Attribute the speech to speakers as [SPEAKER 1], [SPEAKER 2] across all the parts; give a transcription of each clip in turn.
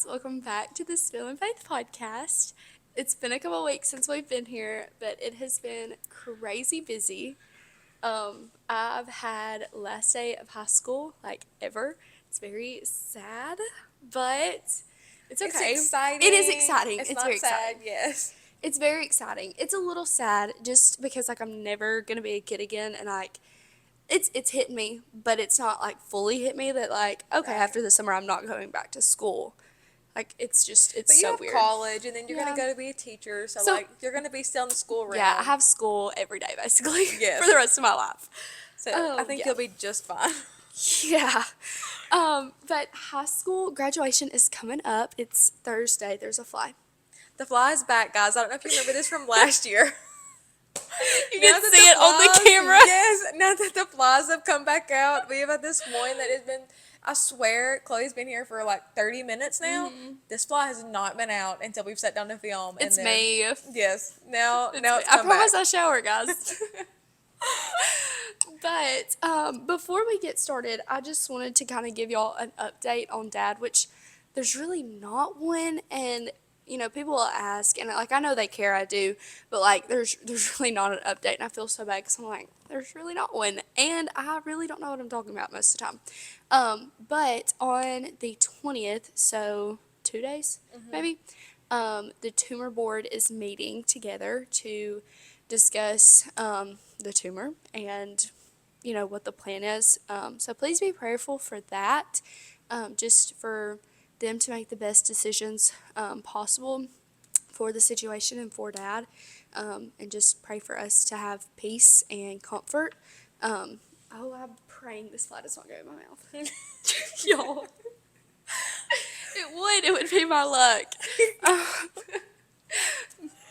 [SPEAKER 1] guys, welcome back to the Spill and Faith podcast. It's been a couple weeks since we've been here, but it has been crazy busy. I've had last day of high school like ever. It's very sad, but it's
[SPEAKER 2] It's
[SPEAKER 1] okay.
[SPEAKER 2] exciting.
[SPEAKER 1] It is exciting.
[SPEAKER 2] It's
[SPEAKER 1] It's
[SPEAKER 2] not
[SPEAKER 1] very
[SPEAKER 2] sad,
[SPEAKER 1] exciting.
[SPEAKER 2] yes.
[SPEAKER 1] It's very exciting. It's a little sad just because like I'm never gonna be a kid again, and like it's hit me, but it's not like fully hit me that like okay,
[SPEAKER 2] Right.
[SPEAKER 1] after the summer I'm not going back to school. Like it's
[SPEAKER 2] But you
[SPEAKER 1] so
[SPEAKER 2] have
[SPEAKER 1] weird.
[SPEAKER 2] college, and then you're
[SPEAKER 1] Yeah.
[SPEAKER 2] gonna go to be a teacher, so,
[SPEAKER 1] So
[SPEAKER 2] you're gonna be still in the school
[SPEAKER 1] yeah, I
[SPEAKER 2] realm.
[SPEAKER 1] have school every day basically
[SPEAKER 2] Yes.
[SPEAKER 1] for the rest of my life.
[SPEAKER 2] So I
[SPEAKER 1] Oh
[SPEAKER 2] think
[SPEAKER 1] yeah.
[SPEAKER 2] you'll be just fine.
[SPEAKER 1] Yeah. But high school graduation is coming up. It's Thursday. There's a fly.
[SPEAKER 2] The fly's back, guys. I don't know if you remember this from last year.
[SPEAKER 1] You
[SPEAKER 2] Now
[SPEAKER 1] can
[SPEAKER 2] that
[SPEAKER 1] see it on the camera.
[SPEAKER 2] Yes, now that the flies have come back out, we have had this one that has been. I swear, Chloe's been here for like 30 minutes now. This fly has not been out until we've sat down to film.
[SPEAKER 1] It's
[SPEAKER 2] and then,
[SPEAKER 1] me.
[SPEAKER 2] Yes, now
[SPEAKER 1] It's
[SPEAKER 2] now
[SPEAKER 1] me.
[SPEAKER 2] it's
[SPEAKER 1] I
[SPEAKER 2] come
[SPEAKER 1] promise
[SPEAKER 2] back.
[SPEAKER 1] I shower, guys. But before we get started, I just wanted to kind of give y'all an update on Dad, which there's really not one. And people will ask, and like I know they care, I do, but like there's really not an update, and I feel so bad because I'm like there's really not one, and I really don't know what I'm talking about most of the time. But on the 20th, so 2 days maybe, the tumor board is meeting together to discuss the tumor and what the plan is. So please be prayerful for that, just for them to make the best decisions possible for the situation and for Dad, and just pray for us to have peace and comfort. I'm praying this fly does not go in my mouth. Y'all. It would be my luck.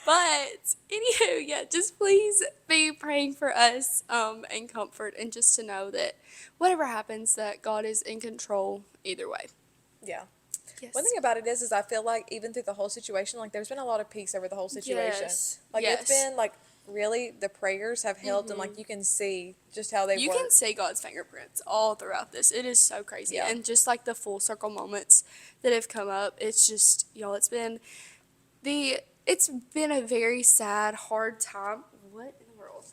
[SPEAKER 1] But anywho, yeah, just please be praying for us and comfort, and just to know that whatever happens, that God is in control either way.
[SPEAKER 2] Yeah.
[SPEAKER 1] Yes.
[SPEAKER 2] One thing about it is I feel like even through the whole situation, like there's been a lot of peace over the whole situation.
[SPEAKER 1] Yes.
[SPEAKER 2] Like
[SPEAKER 1] Yes.
[SPEAKER 2] it's been like really the prayers have helped, and like you can see just how they
[SPEAKER 1] You
[SPEAKER 2] work.
[SPEAKER 1] can see God's fingerprints all throughout this. It is so crazy.
[SPEAKER 2] Yeah.
[SPEAKER 1] And just like the full circle moments that have come up, it's just, y'all, it's been a very sad, hard time. What in the world?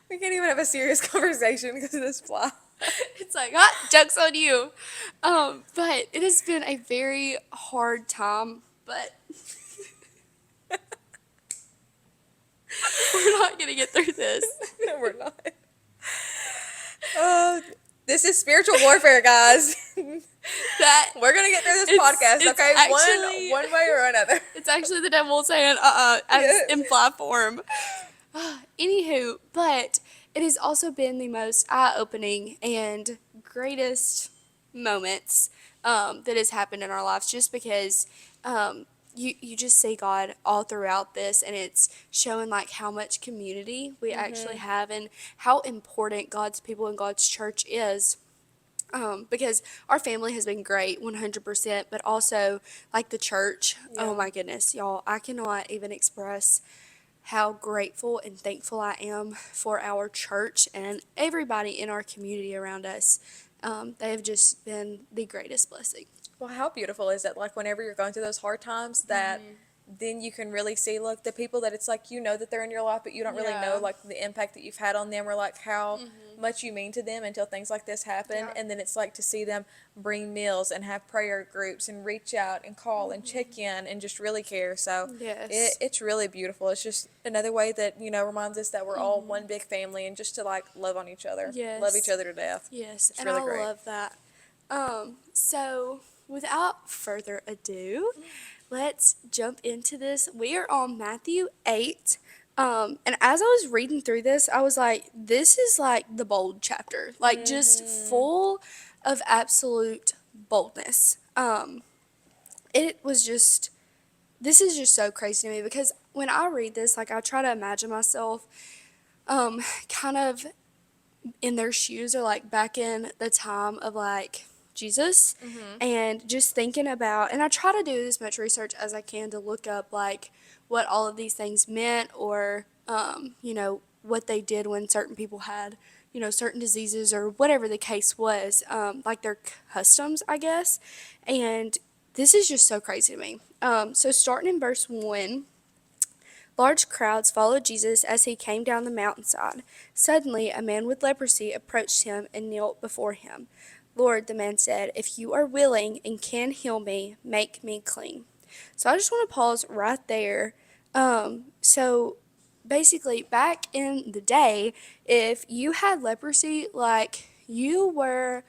[SPEAKER 2] We can't even have a serious conversation because of this fly.
[SPEAKER 1] It's like, joke's on you. But it has been a very hard time, but we're not going to get through this.
[SPEAKER 2] No, we're not. Uh, this is spiritual warfare, guys.
[SPEAKER 1] That
[SPEAKER 2] We're gonna get through this
[SPEAKER 1] It's-
[SPEAKER 2] podcast,
[SPEAKER 1] it's
[SPEAKER 2] okay?
[SPEAKER 1] actually-
[SPEAKER 2] One way or another.
[SPEAKER 1] It's actually the devil saying, as
[SPEAKER 2] Yes.
[SPEAKER 1] in fly form. Anywho, but it has also been the most eye-opening and greatest moments that has happened in our lives, just because you just see God all throughout this, and it's showing like how much community we actually have, and how important God's people and God's church is. Because our family has been great 100%, but also like the church. Oh
[SPEAKER 2] Yeah.
[SPEAKER 1] my goodness, y'all, I cannot even express how grateful and thankful I am for our church and everybody in our community around us. They have just been the greatest blessing.
[SPEAKER 2] Well, how beautiful is it? Like whenever you're going through those hard times, that then you can really see like the people that it's like that they're in your life, but you don't really
[SPEAKER 1] Yeah.
[SPEAKER 2] know like the impact that you've had on them, or like how much you mean to them until things like this happen.
[SPEAKER 1] Yeah.
[SPEAKER 2] And then it's like to see them bring meals and have prayer groups and reach out and call and check in and just really care. So
[SPEAKER 1] Yes.
[SPEAKER 2] it's really beautiful. It's just another way that reminds us that we're all one big family, and just to like love on each other,
[SPEAKER 1] Yes.
[SPEAKER 2] love each other to death.
[SPEAKER 1] Yes,
[SPEAKER 2] It's
[SPEAKER 1] and
[SPEAKER 2] really
[SPEAKER 1] I
[SPEAKER 2] great.
[SPEAKER 1] love that. So without further ado, let's jump into this. We are on Matthew 8. And as I was reading through this, I was like, this is like the bold chapter, like just full of absolute boldness. It was just, this is just so crazy to me, because when I read this, like I try to imagine myself kind of in their shoes, or like back in the time of like Jesus, and just thinking about, and I try to do as much research as I can to look up like what all of these things meant, or what they did when certain people had certain diseases or whatever the case was, like their customs, I guess. And this is just so crazy to me. So starting in verse 1, large crowds followed Jesus as he came down the mountainside. Suddenly, a man with leprosy approached him and knelt before him. Lord, the man said, if you are willing and can heal me, make me clean. So I just want to pause right there. So basically, back in the day, if you had leprosy, like you were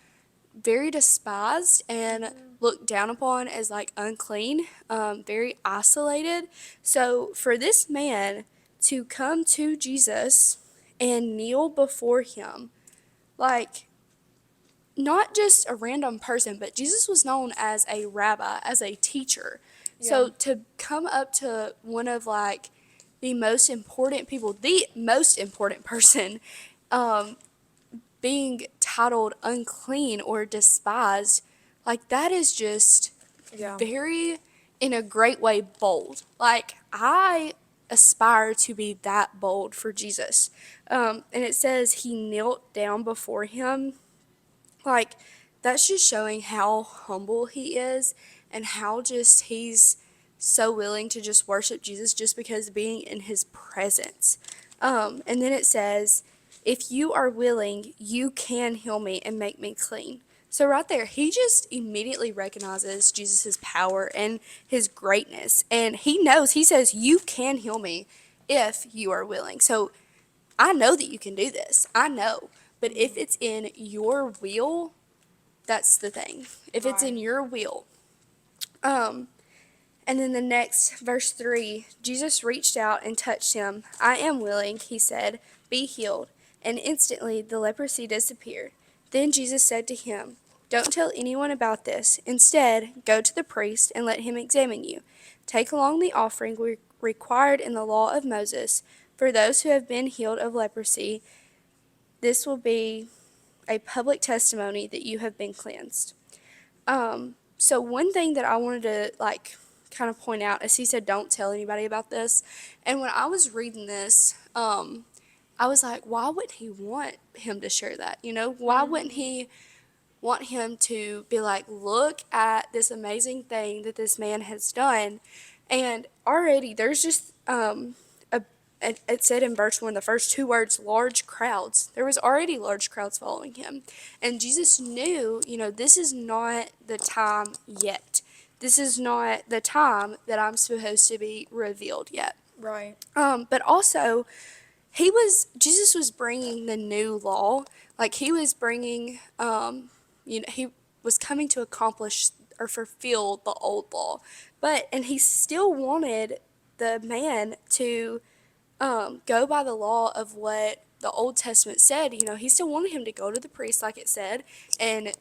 [SPEAKER 1] very despised and looked down upon as like unclean, very isolated. So for this man to come to Jesus and kneel before him, like not just a random person, but Jesus was known as a rabbi, as a teacher.
[SPEAKER 2] Yeah.
[SPEAKER 1] So to come up to one of like the most important people, the most important person, um, being titled unclean or despised, like that is just
[SPEAKER 2] Yeah.
[SPEAKER 1] very, in a great way, bold. Like I aspire to be that bold for Jesus. And it says he knelt down before him. Like that's just showing how humble he is and how just he's so willing to just worship Jesus just because being in his presence. And then it says, if you are willing, you can heal me and make me clean. So right there, he just immediately recognizes Jesus' power and his greatness. And he knows, he says, you can heal me if you are willing. So I know that you can do this. I know. But if it's in your will, that's the thing. If it's in
[SPEAKER 2] Right.
[SPEAKER 1] your will. Um, and then the next, verse 3, Jesus reached out and touched him. I am willing, he said, be healed. And instantly the leprosy disappeared. Then Jesus said to him, don't tell anyone about this. Instead, go to the priest and let him examine you. Take along the offering required in the law of Moses for those who have been healed of leprosy. This will be a public testimony that you have been cleansed. So one thing that I wanted to like kind of point out is he said, don't tell anybody about this. And when I was reading this, I was like, why would he want him to share that? Why wouldn't he want him to be like, look at this amazing thing that this man has done? And already there's just it said in verse 1, the first two words, large crowds. There was already large crowds following him. And Jesus knew, this is not the time yet. This is not the time that I'm supposed to be revealed yet.
[SPEAKER 2] Right.
[SPEAKER 1] But also, Jesus was bringing the new law. Like he was bringing, he was coming to accomplish or fulfill the old law. And he still wanted the man to go by the law of what the Old Testament said. He still wanted him to go to the priest, like it said, and,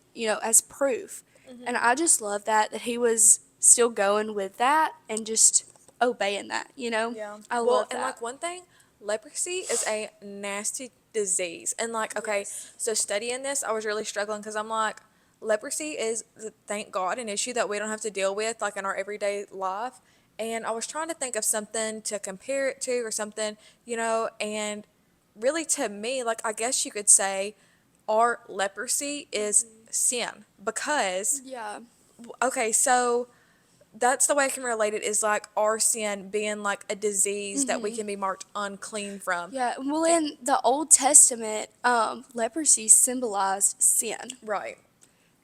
[SPEAKER 1] as proof. And I just love that he was still going with that and just obeying that,
[SPEAKER 2] Yeah.
[SPEAKER 1] I
[SPEAKER 2] Well,
[SPEAKER 1] love
[SPEAKER 2] and
[SPEAKER 1] that.
[SPEAKER 2] like one thing, leprosy is a nasty disease. And like, okay, so studying this, I was really struggling because I'm like, leprosy is, thank God, an issue that we don't have to deal with like in our everyday life. And I was trying to think of something to compare it to or something, and really to me, like, I guess you could say our leprosy is sin because,
[SPEAKER 1] Yeah.
[SPEAKER 2] okay, so that's the way I can relate it is like our sin being like a disease that we can be marked unclean from.
[SPEAKER 1] Yeah. Well, in the Old Testament, leprosy symbolized sin.
[SPEAKER 2] Right.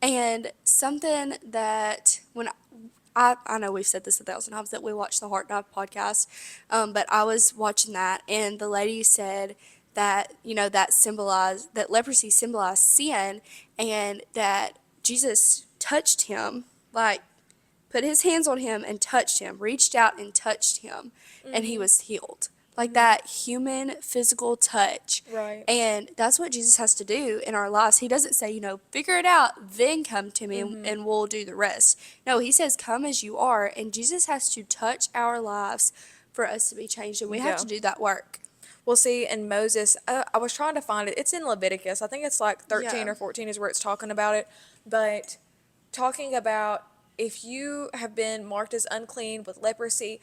[SPEAKER 1] And something that when I know we've said this 1,000 times that we watch the Heart Dive podcast, but I was watching that and the lady said that that leprosy symbolized sin and that Jesus touched him, like put his hands on him and touched him, reached out and touched him, and he was healed. Like that human physical touch.
[SPEAKER 2] Right.
[SPEAKER 1] And that's what Jesus has to do in our lives. He doesn't say, figure it out, then come to me and we'll do the rest. No, he says, come as you are. And Jesus has to touch our lives for us to be changed. And we have
[SPEAKER 2] Yeah.
[SPEAKER 1] to do that work.
[SPEAKER 2] Well, see, in Moses, I was trying to find it. It's in Leviticus. I think it's like 13
[SPEAKER 1] Yeah.
[SPEAKER 2] or 14 is where it's talking about it. But talking about if you have been marked as unclean with leprosy,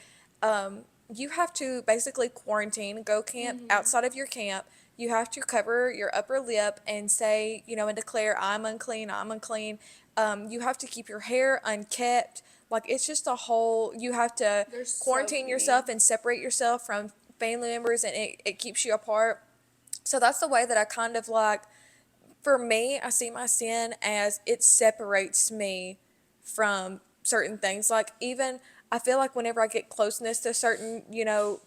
[SPEAKER 2] you have to basically quarantine, go camp outside of your camp, you have to cover your upper lip and say, and declare, I'm unclean, I'm unclean. You have to keep your hair unkept. Like, it's just a whole, you have to
[SPEAKER 1] There's so
[SPEAKER 2] quarantine
[SPEAKER 1] many.
[SPEAKER 2] yourself and separate yourself from family members, and it keeps you apart. So that's the way that I kind of like, for me, I see my sin as it separates me from certain things. Like, even I feel like whenever I get closeness to certain,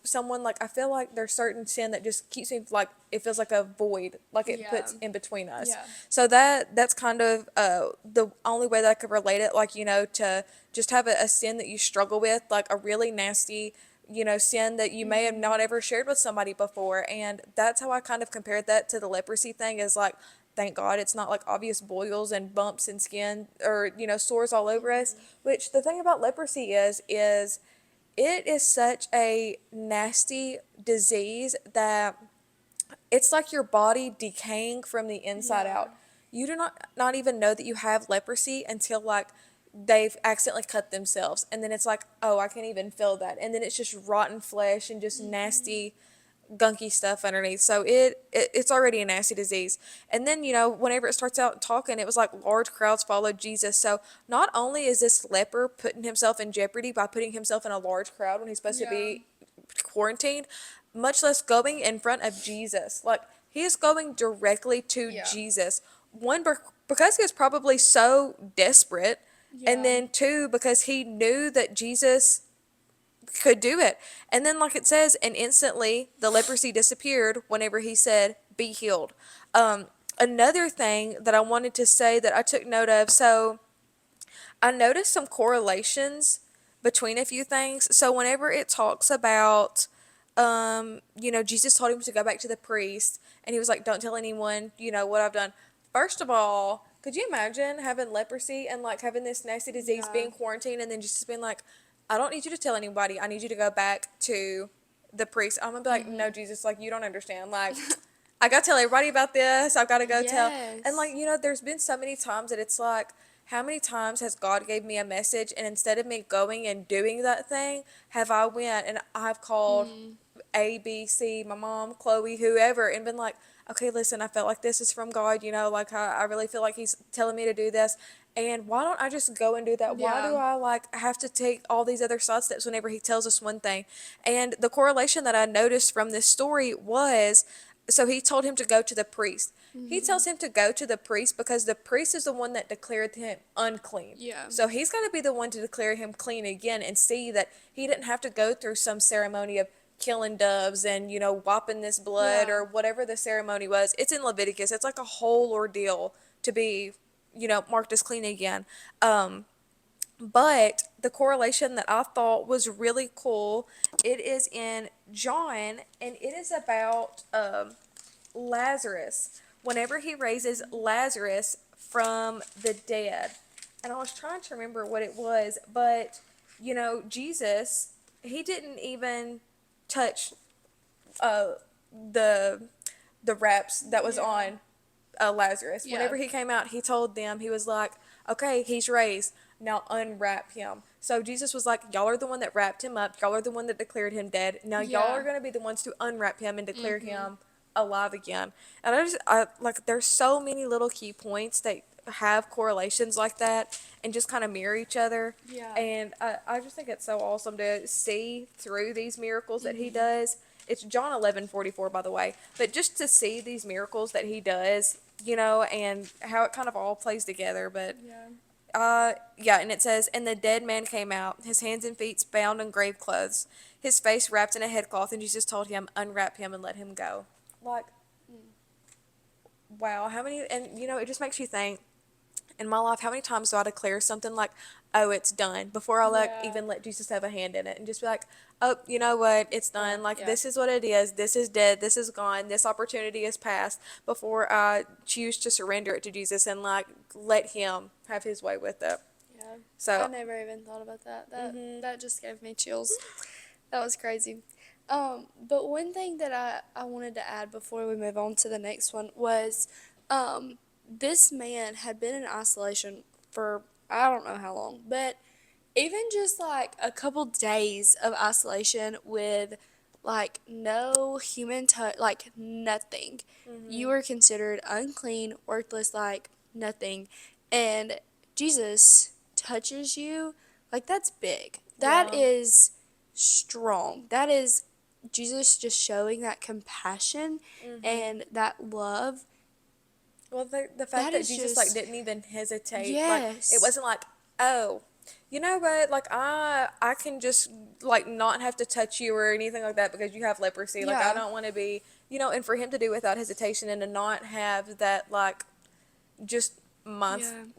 [SPEAKER 2] someone, like, I feel like there's certain sin that just keeps me, like, it feels like a void, like it
[SPEAKER 1] Yeah.
[SPEAKER 2] puts in between us.
[SPEAKER 1] Yeah.
[SPEAKER 2] So that's kind of the only way that I could relate it, like, to just have a sin that you struggle with, like a really nasty, sin that you may have not ever shared with somebody before. And that's how I kind of compared that to the leprosy thing, is like, thank God it's not like obvious boils and bumps and skin, or, sores all over us. Which the thing about leprosy is it is such a nasty disease that it's like your body decaying from the inside
[SPEAKER 1] Yeah.
[SPEAKER 2] out. You do not even know that you have leprosy until, like, they've accidentally cut themselves, and then it's like, oh, I can't even feel that, and then it's just rotten flesh and just nasty, gunky stuff underneath. So it's already a nasty disease. And then, whenever it starts out talking, it was like large crowds followed Jesus. So not only is this leper putting himself in jeopardy by putting himself in a large crowd when he's supposed to
[SPEAKER 1] Yeah.
[SPEAKER 2] be quarantined, much less going in front of Jesus. Like, he is going directly to
[SPEAKER 1] Yeah.
[SPEAKER 2] Jesus. One, because he was probably so desperate, and
[SPEAKER 1] Yeah.
[SPEAKER 2] then two, because he knew that Jesus could do it. And then, like it says, and instantly the leprosy disappeared whenever he said, be healed. Another thing that I wanted to say that I took note of, so I noticed some correlations between a few things. So whenever it talks about, Jesus told him to go back to the priest, and he was like, don't tell anyone, what I've done. First of all, could you imagine having leprosy and, like, having this nasty disease,
[SPEAKER 1] Yeah.
[SPEAKER 2] being quarantined, and then just being like, I don't need you to tell anybody. I need you to go back to the priest. I'm gonna be like, no, Jesus, like, you don't understand. Like, I gotta tell everybody about this. I've gotta go tell. And, like,
[SPEAKER 1] Yes.
[SPEAKER 2] there's been so many times that it's like, how many times has God gave me a message, and instead of me going and doing that thing, have I went and I've called A, B, C, my mom, Chloe, whoever, and been like, okay, listen, I felt like this is from God, like, I really feel like he's telling me to do this. And why don't I just go and do that? Why do
[SPEAKER 1] Yeah.
[SPEAKER 2] I, like, have to take all these other side steps whenever he tells us one thing? And the correlation that I noticed from this story was, so he told him to go to the priest. He tells him to go to the priest because the priest is the one that declared him unclean.
[SPEAKER 1] Yeah.
[SPEAKER 2] So he's got to be the one to declare him clean again, and see that he didn't have to go through some ceremony of killing doves and, wiping this blood
[SPEAKER 1] Yeah.
[SPEAKER 2] or whatever the ceremony was. It's in Leviticus. It's like a whole ordeal to be, marked as clean again. But the correlation that I thought was really cool, it is in John, and it is about Lazarus. Whenever he raises Lazarus from the dead. And I was trying to remember what it was, but, Jesus, he didn't even touch uh, the the wraps that was
[SPEAKER 1] Yeah.
[SPEAKER 2] on Lazarus.
[SPEAKER 1] Yeah.
[SPEAKER 2] Whenever he came out, he told them, he was like, okay, he's raised. Now unwrap him. So Jesus was like, y'all are the one that wrapped him up. Y'all are the one that declared him dead. Now y'all
[SPEAKER 1] Yeah.
[SPEAKER 2] are going to be the ones to unwrap him and declare him alive again. And I like, there's so many little key points that have correlations like that and just kind of mirror each other.
[SPEAKER 1] Yeah.
[SPEAKER 2] And I just think it's so awesome to see through these miracles that he does. It's John 11:44, by the way. But just to see these miracles that he does, and how it kind of all plays together. But
[SPEAKER 1] Yeah.
[SPEAKER 2] yeah, and it says, and the dead man came out, his hands and feet bound in grave clothes, his face wrapped in a headcloth, and Jesus told him, unwrap him and let him go. Like, wow, how many, and it just makes you think, in my life, how many times do I declare something like, oh, it's done, before I
[SPEAKER 1] Yeah.
[SPEAKER 2] even let Jesus have a hand in it, and just be like, oh, you know what, it's done, like,
[SPEAKER 1] Yeah.
[SPEAKER 2] this is what it is, this is dead, this is gone, this opportunity is past, before I choose to surrender it to Jesus and, like, let him have his way with it.
[SPEAKER 1] Yeah.
[SPEAKER 2] So,
[SPEAKER 1] I never even thought about that. That just gave me chills. That was crazy. But one thing that I wanted to add before we move on to the next one was this man had been in isolation for I don't know how long, but even just like a couple days of isolation with like no human touch, like nothing. You were considered unclean, worthless, like nothing. And Jesus touches you, like that's big. That
[SPEAKER 2] Yeah.
[SPEAKER 1] is strong. That is Jesus just showing that compassion and that love.
[SPEAKER 2] Well, the fact
[SPEAKER 1] That
[SPEAKER 2] that
[SPEAKER 1] is
[SPEAKER 2] Jesus like
[SPEAKER 1] just,
[SPEAKER 2] didn't even hesitate, like it
[SPEAKER 1] yes.
[SPEAKER 2] wasn't like, oh, you know what, like I can just like not have to touch you or anything like that because you have leprosy. Like I
[SPEAKER 1] Yeah.
[SPEAKER 2] don't want to be, and for him to do without hesitation and to not have that like just
[SPEAKER 1] Yeah.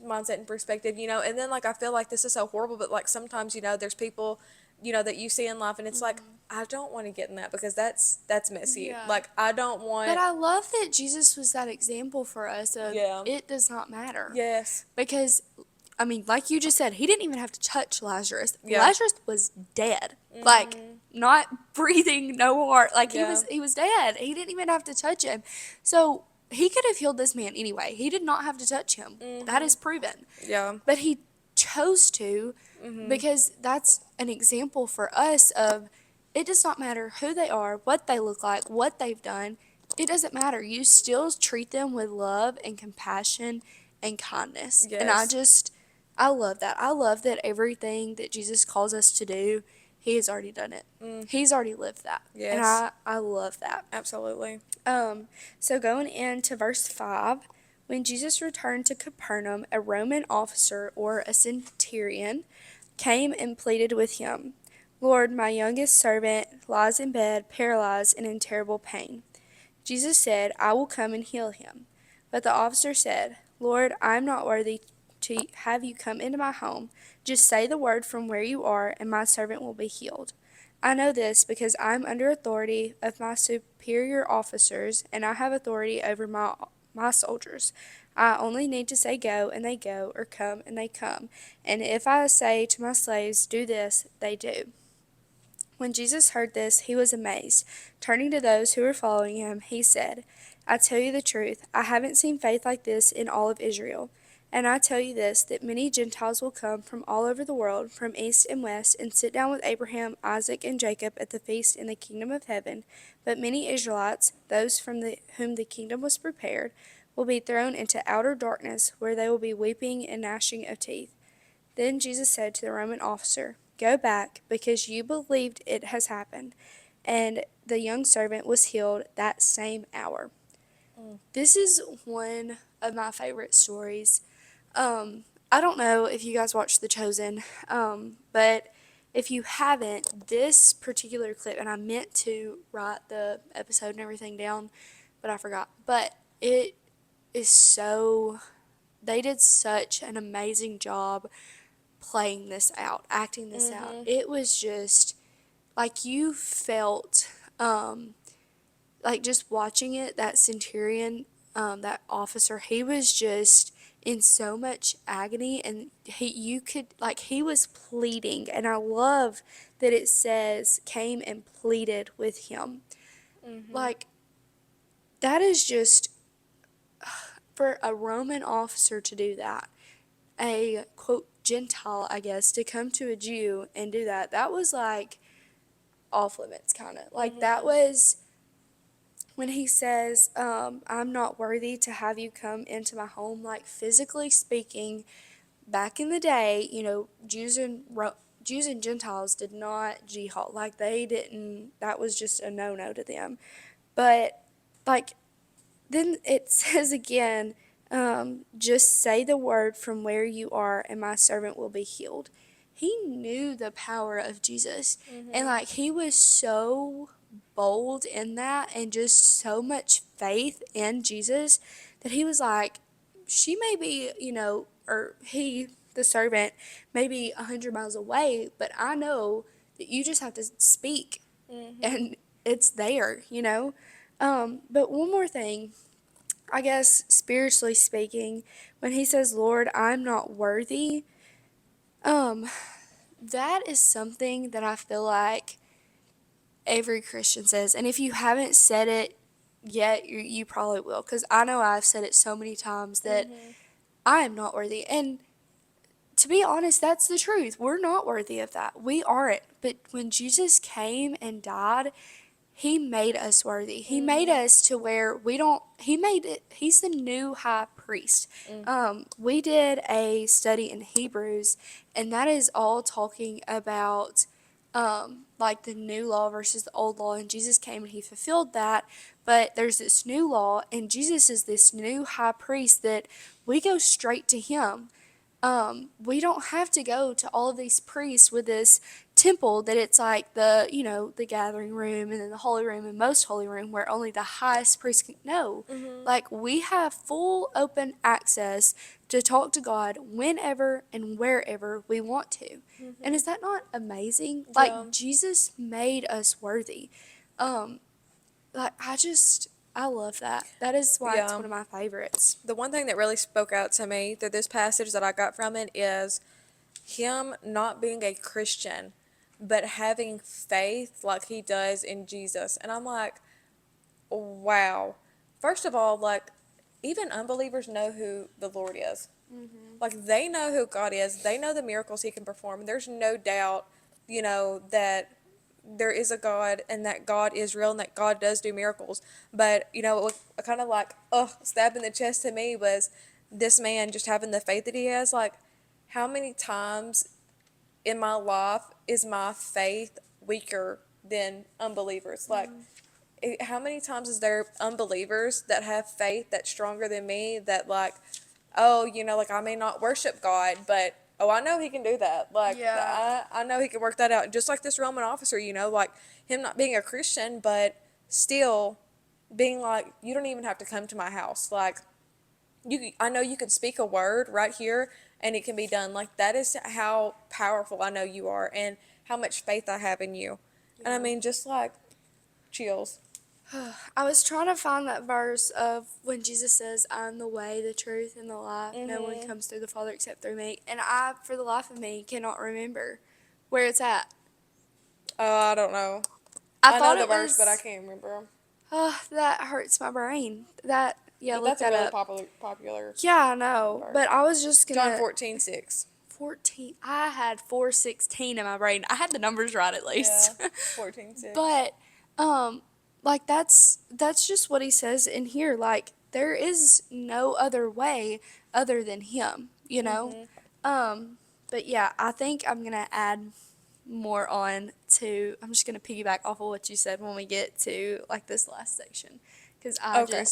[SPEAKER 2] mindset and perspective, and then like I feel like this is so horrible, but like sometimes there's people that you see in life and it's like I don't want to get in that because that's messy.
[SPEAKER 1] Yeah.
[SPEAKER 2] Like I don't
[SPEAKER 1] But
[SPEAKER 2] want.
[SPEAKER 1] I love that Jesus was that example for us of
[SPEAKER 2] Yeah.
[SPEAKER 1] it does not matter.
[SPEAKER 2] Yes.
[SPEAKER 1] Because, I mean, like you just said, he didn't even have to touch Lazarus.
[SPEAKER 2] Yeah.
[SPEAKER 1] Lazarus was dead. Like, not breathing, no heart. Like
[SPEAKER 2] Yeah.
[SPEAKER 1] he was dead. He didn't even have to touch him. So he could have healed this man anyway. He did not have to touch him. That is proven.
[SPEAKER 2] Yeah.
[SPEAKER 1] But he chose to
[SPEAKER 2] Mm-hmm.
[SPEAKER 1] because that's an example for us of it does not matter who they are, what they look like, what they've done. It doesn't matter. You still treat them with love and compassion and kindness. And
[SPEAKER 2] Yes.
[SPEAKER 1] I love that. I love that everything that Jesus calls us to do, he has already done it.
[SPEAKER 2] Mm.
[SPEAKER 1] He's already lived that. And
[SPEAKER 2] Yes.
[SPEAKER 1] I love that.
[SPEAKER 2] Absolutely.
[SPEAKER 1] So going into verse 5, when Jesus returned to Capernaum, a Roman officer or a centurion came and pleaded with him, Lord, my youngest servant lies in bed, paralyzed and in terrible pain. Jesus said, I will come and heal him. But the officer said, Lord, I am not worthy to have you come into my home. Just say the word from where you are, and my servant will be healed. I know this because I am under authority of my superior officers, and I have authority over my soldiers. I only need to say go, and they go, or come, and they come. And if I say to my slaves, do this, they do. When Jesus heard this, he was amazed. Turning to those who were following him, he said, I tell you the truth, I haven't seen faith like this in all of Israel. And I tell you this, that many Gentiles will come from all over the world, from east and west, and sit down with Abraham, Isaac, and Jacob at the feast in the kingdom of heaven. But many Israelites, those whom the kingdom was prepared, will be thrown into outer darkness, where they will be weeping and gnashing of teeth. Then Jesus said to the Roman officer, Go back, because you believed it has happened. And the young servant was healed that same hour. This is one of my favorite stories. I don't know if you guys watched The Chosen, but if you haven't, this particular clip, and I meant to write the episode and everything down, but I forgot. But it is so, they did such an amazing job playing this out, acting this out. It was just like you felt, like just watching it, that centurion, that officer, he was just in so much agony and you could, like, he was pleading. And I love that it says, came and pleaded with him. Like, that is just, for a Roman officer to do that, a quote Gentile, I guess, to come to a Jew and do that, that was like off limits, kind of. Like, that was when he says, I'm not worthy to have you come into my home. Like, physically speaking, back in the day, Jews and Gentiles did not jihad. Like, they didn't, that was just a no-no to them. But, like, then it says again, just say the word from where you are, and my servant will be healed. He knew the power of Jesus. And, like, he was so bold in that and just so much faith in Jesus that he was like, she may be, or he, the servant, may be 100 miles away, but I know that you just have to speak and it's there. But one more thing, I guess spiritually speaking, when he says, Lord, I'm not worthy, um, that is something that I feel like every Christian says. And if you haven't said it yet, you probably will. Because I know I've said it so many times that I am not worthy. And to be honest, that's the truth. We're not worthy of that. We aren't. But when Jesus came and died, he made us worthy. He made us to where we don't, he made it, he's the new high priest. We did a study in Hebrews, and that is all talking about like the new law versus the old law, and Jesus came and he fulfilled that. But there's this new law, and Jesus is this new high priest that we go straight to him. We don't have to go to all of these priests with this temple that it's like the, you know, the gathering room and then the holy room and most holy room where only the highest priest can. No, like we have full open access to talk to God whenever and wherever we want to. And is that not amazing?
[SPEAKER 2] Yeah.
[SPEAKER 1] Like Jesus made us worthy. Um, like I love that. That is why it's
[SPEAKER 2] Yeah.
[SPEAKER 1] one of my favorites.
[SPEAKER 2] The one thing that really spoke out to me through this passage that I got from it is him not being a Christian, but having faith like he does in Jesus. And I'm like, wow. First of all, like, even unbelievers know who the Lord is. Like, they know who God is, they know the miracles he can perform. There's no doubt, that there is a God and that God is real and that God does do miracles. But, what kind of like, stab in the chest to me was this man just having the faith that he has. Like, how many times in my life is my faith weaker than unbelievers? Like, how many times is there unbelievers that have faith that's stronger than me that, like, oh, like I may not worship God, but oh, I know he can do that. Like,
[SPEAKER 1] Yeah.
[SPEAKER 2] I know he can work that out. Just like this Roman officer, like him not being a Christian, but still being like, you don't even have to come to my house. Like, I know you can speak a word right here and it can be done. Like, that is how powerful I know you are and how much faith I have in you. And I mean, just like chills.
[SPEAKER 1] I was trying to find that verse of when Jesus says, I'm the way, the truth, and the life. No one comes through the Father except through me. And I, for the life of me, cannot remember where it's at.
[SPEAKER 2] I don't know.
[SPEAKER 1] I
[SPEAKER 2] I know
[SPEAKER 1] thought
[SPEAKER 2] the
[SPEAKER 1] it
[SPEAKER 2] verse, but I
[SPEAKER 1] was,
[SPEAKER 2] can't remember.
[SPEAKER 1] that hurts my brain. That, yeah, look
[SPEAKER 2] That's a
[SPEAKER 1] that
[SPEAKER 2] really
[SPEAKER 1] up.
[SPEAKER 2] popular
[SPEAKER 1] Yeah, I know.
[SPEAKER 2] verse.
[SPEAKER 1] But I was just
[SPEAKER 2] John
[SPEAKER 1] gonna,
[SPEAKER 2] 14:6.
[SPEAKER 1] 14, I had 416 in my brain. I had the numbers right at
[SPEAKER 2] Yeah,
[SPEAKER 1] least.
[SPEAKER 2] 14:6.
[SPEAKER 1] But like that's just what he says in here. Like there is no other way other than him, you know? But yeah, I think I'm gonna add more on to, I'm just gonna piggyback off of what you said when we get to like this last section. Because
[SPEAKER 2] Okay.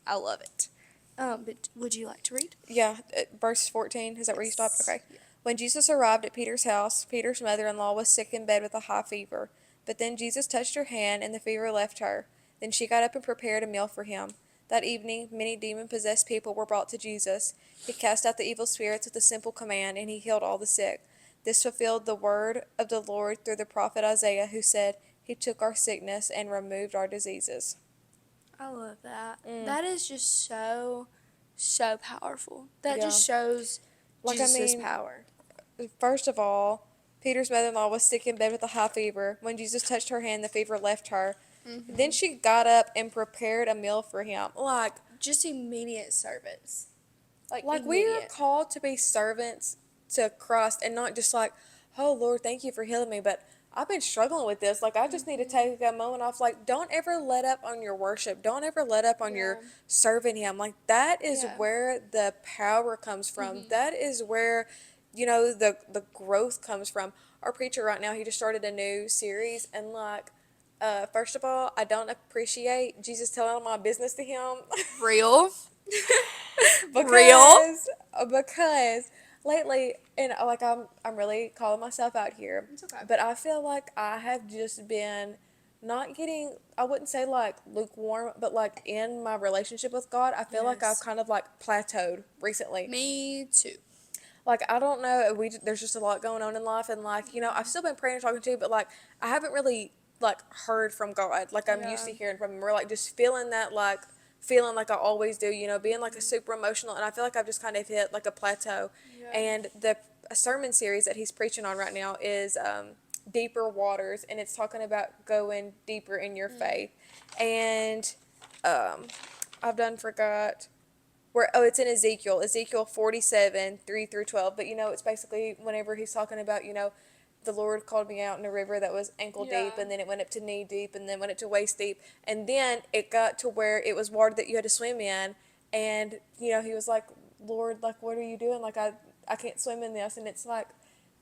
[SPEAKER 1] I love it. But would you like to read?
[SPEAKER 2] Yeah, verse 14. Is that where you stopped?
[SPEAKER 1] Yes.
[SPEAKER 2] Okay. When Jesus arrived at Peter's house, Peter's mother-in-law was sick in bed with a high fever. But then Jesus touched her hand, and the fever left her. Then she got up and prepared a meal for him. That evening, many demon-possessed people were brought to Jesus. He cast out the evil spirits with a simple command, and he healed all the sick. This fulfilled the word of the Lord through the prophet Isaiah, who said, He took our sickness and removed our diseases.
[SPEAKER 1] I love that. That is just so powerful. That
[SPEAKER 2] Yeah.
[SPEAKER 1] just shows
[SPEAKER 2] Like, I
[SPEAKER 1] Jesus'
[SPEAKER 2] mean,
[SPEAKER 1] power.
[SPEAKER 2] first of all, Peter's mother-in-law was sick in bed with a high fever. When Jesus touched her hand, the fever left her. Then she got up and prepared a meal for him.
[SPEAKER 1] Just immediate service. Like
[SPEAKER 2] Like we are
[SPEAKER 1] immediate.
[SPEAKER 2] called to be servants to Christ and not just like, oh Lord, thank you for healing me, but I've been struggling with this. Like, I just need to take a moment off. Like, don't ever let up on your worship. Don't ever let up on
[SPEAKER 1] Yeah.
[SPEAKER 2] your serving Him. Like, that is
[SPEAKER 1] Yeah.
[SPEAKER 2] where the power comes from. That is where, the growth comes from. Our preacher right now, he just started a new series, and like, first of all, I don't appreciate Jesus telling all my business to him.
[SPEAKER 1] Real. Real.
[SPEAKER 2] because lately, and like, I'm really calling myself out here,
[SPEAKER 1] It's okay.
[SPEAKER 2] but I feel like I have just been not getting, I wouldn't say like lukewarm, but like in my relationship with God, I feel like I've
[SPEAKER 1] Yes.
[SPEAKER 2] kind of like plateaued recently.
[SPEAKER 1] Me too.
[SPEAKER 2] Like, I don't know, there's just a lot going on in life, and like, I've still been praying and talking to you, but like, I haven't really like heard from God like I'm used
[SPEAKER 1] Yeah.
[SPEAKER 2] to hearing from him. Or like just feeling that, like feeling like I always do, being like a super emotional, and I feel like I've just kind of hit like a plateau.
[SPEAKER 1] Yeah.
[SPEAKER 2] And the sermon series that he's preaching on right now is Deeper Waters, and it's talking about going deeper in your faith. And I've done forgot where, it's in Ezekiel 47 3 through 12, but it's basically whenever he's talking about the Lord called me out in a river that was ankle deep,
[SPEAKER 1] Yeah.
[SPEAKER 2] and then it went up to knee deep, and then went up to waist deep, and then it got to where it was water that you had to swim in, and he was like, Lord, like, what are you doing? Like, I can't swim in this, and it's like,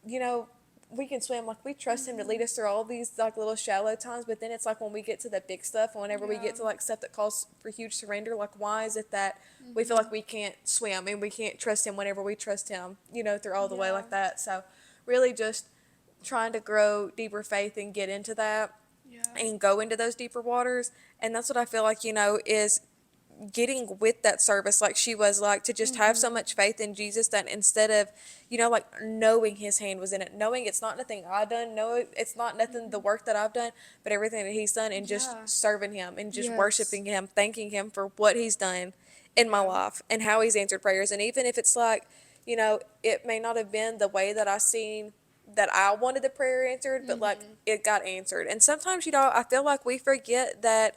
[SPEAKER 2] you know, we can swim, like, we trust him to lead us through all these like little shallow times, but then it's like when we get to the big stuff, and whenever we get to
[SPEAKER 1] Yeah.
[SPEAKER 2] like stuff that calls for huge surrender, like, why is it that we feel like we can't swim and we can't trust him whenever we trust him, through all the way
[SPEAKER 1] Yeah.
[SPEAKER 2] like that? So really just trying to grow deeper faith and get into that
[SPEAKER 1] Yeah.
[SPEAKER 2] and go into those deeper waters. And that's what I feel like, is getting with that service like she was, like, to just have so much faith in Jesus that instead of, like, knowing his hand was in it, knowing it's not nothing I done, no, it's not nothing the work that I've done, but everything that he's done, and just
[SPEAKER 1] Yeah.
[SPEAKER 2] serving him and just
[SPEAKER 1] Yes.
[SPEAKER 2] worshiping him, thanking him for what he's done in my
[SPEAKER 1] Yeah.
[SPEAKER 2] life and how he's answered prayers. And even if it's like, it may not have been the way that I seen that I wanted the prayer answered, but like it got answered. And sometimes, I feel like we forget that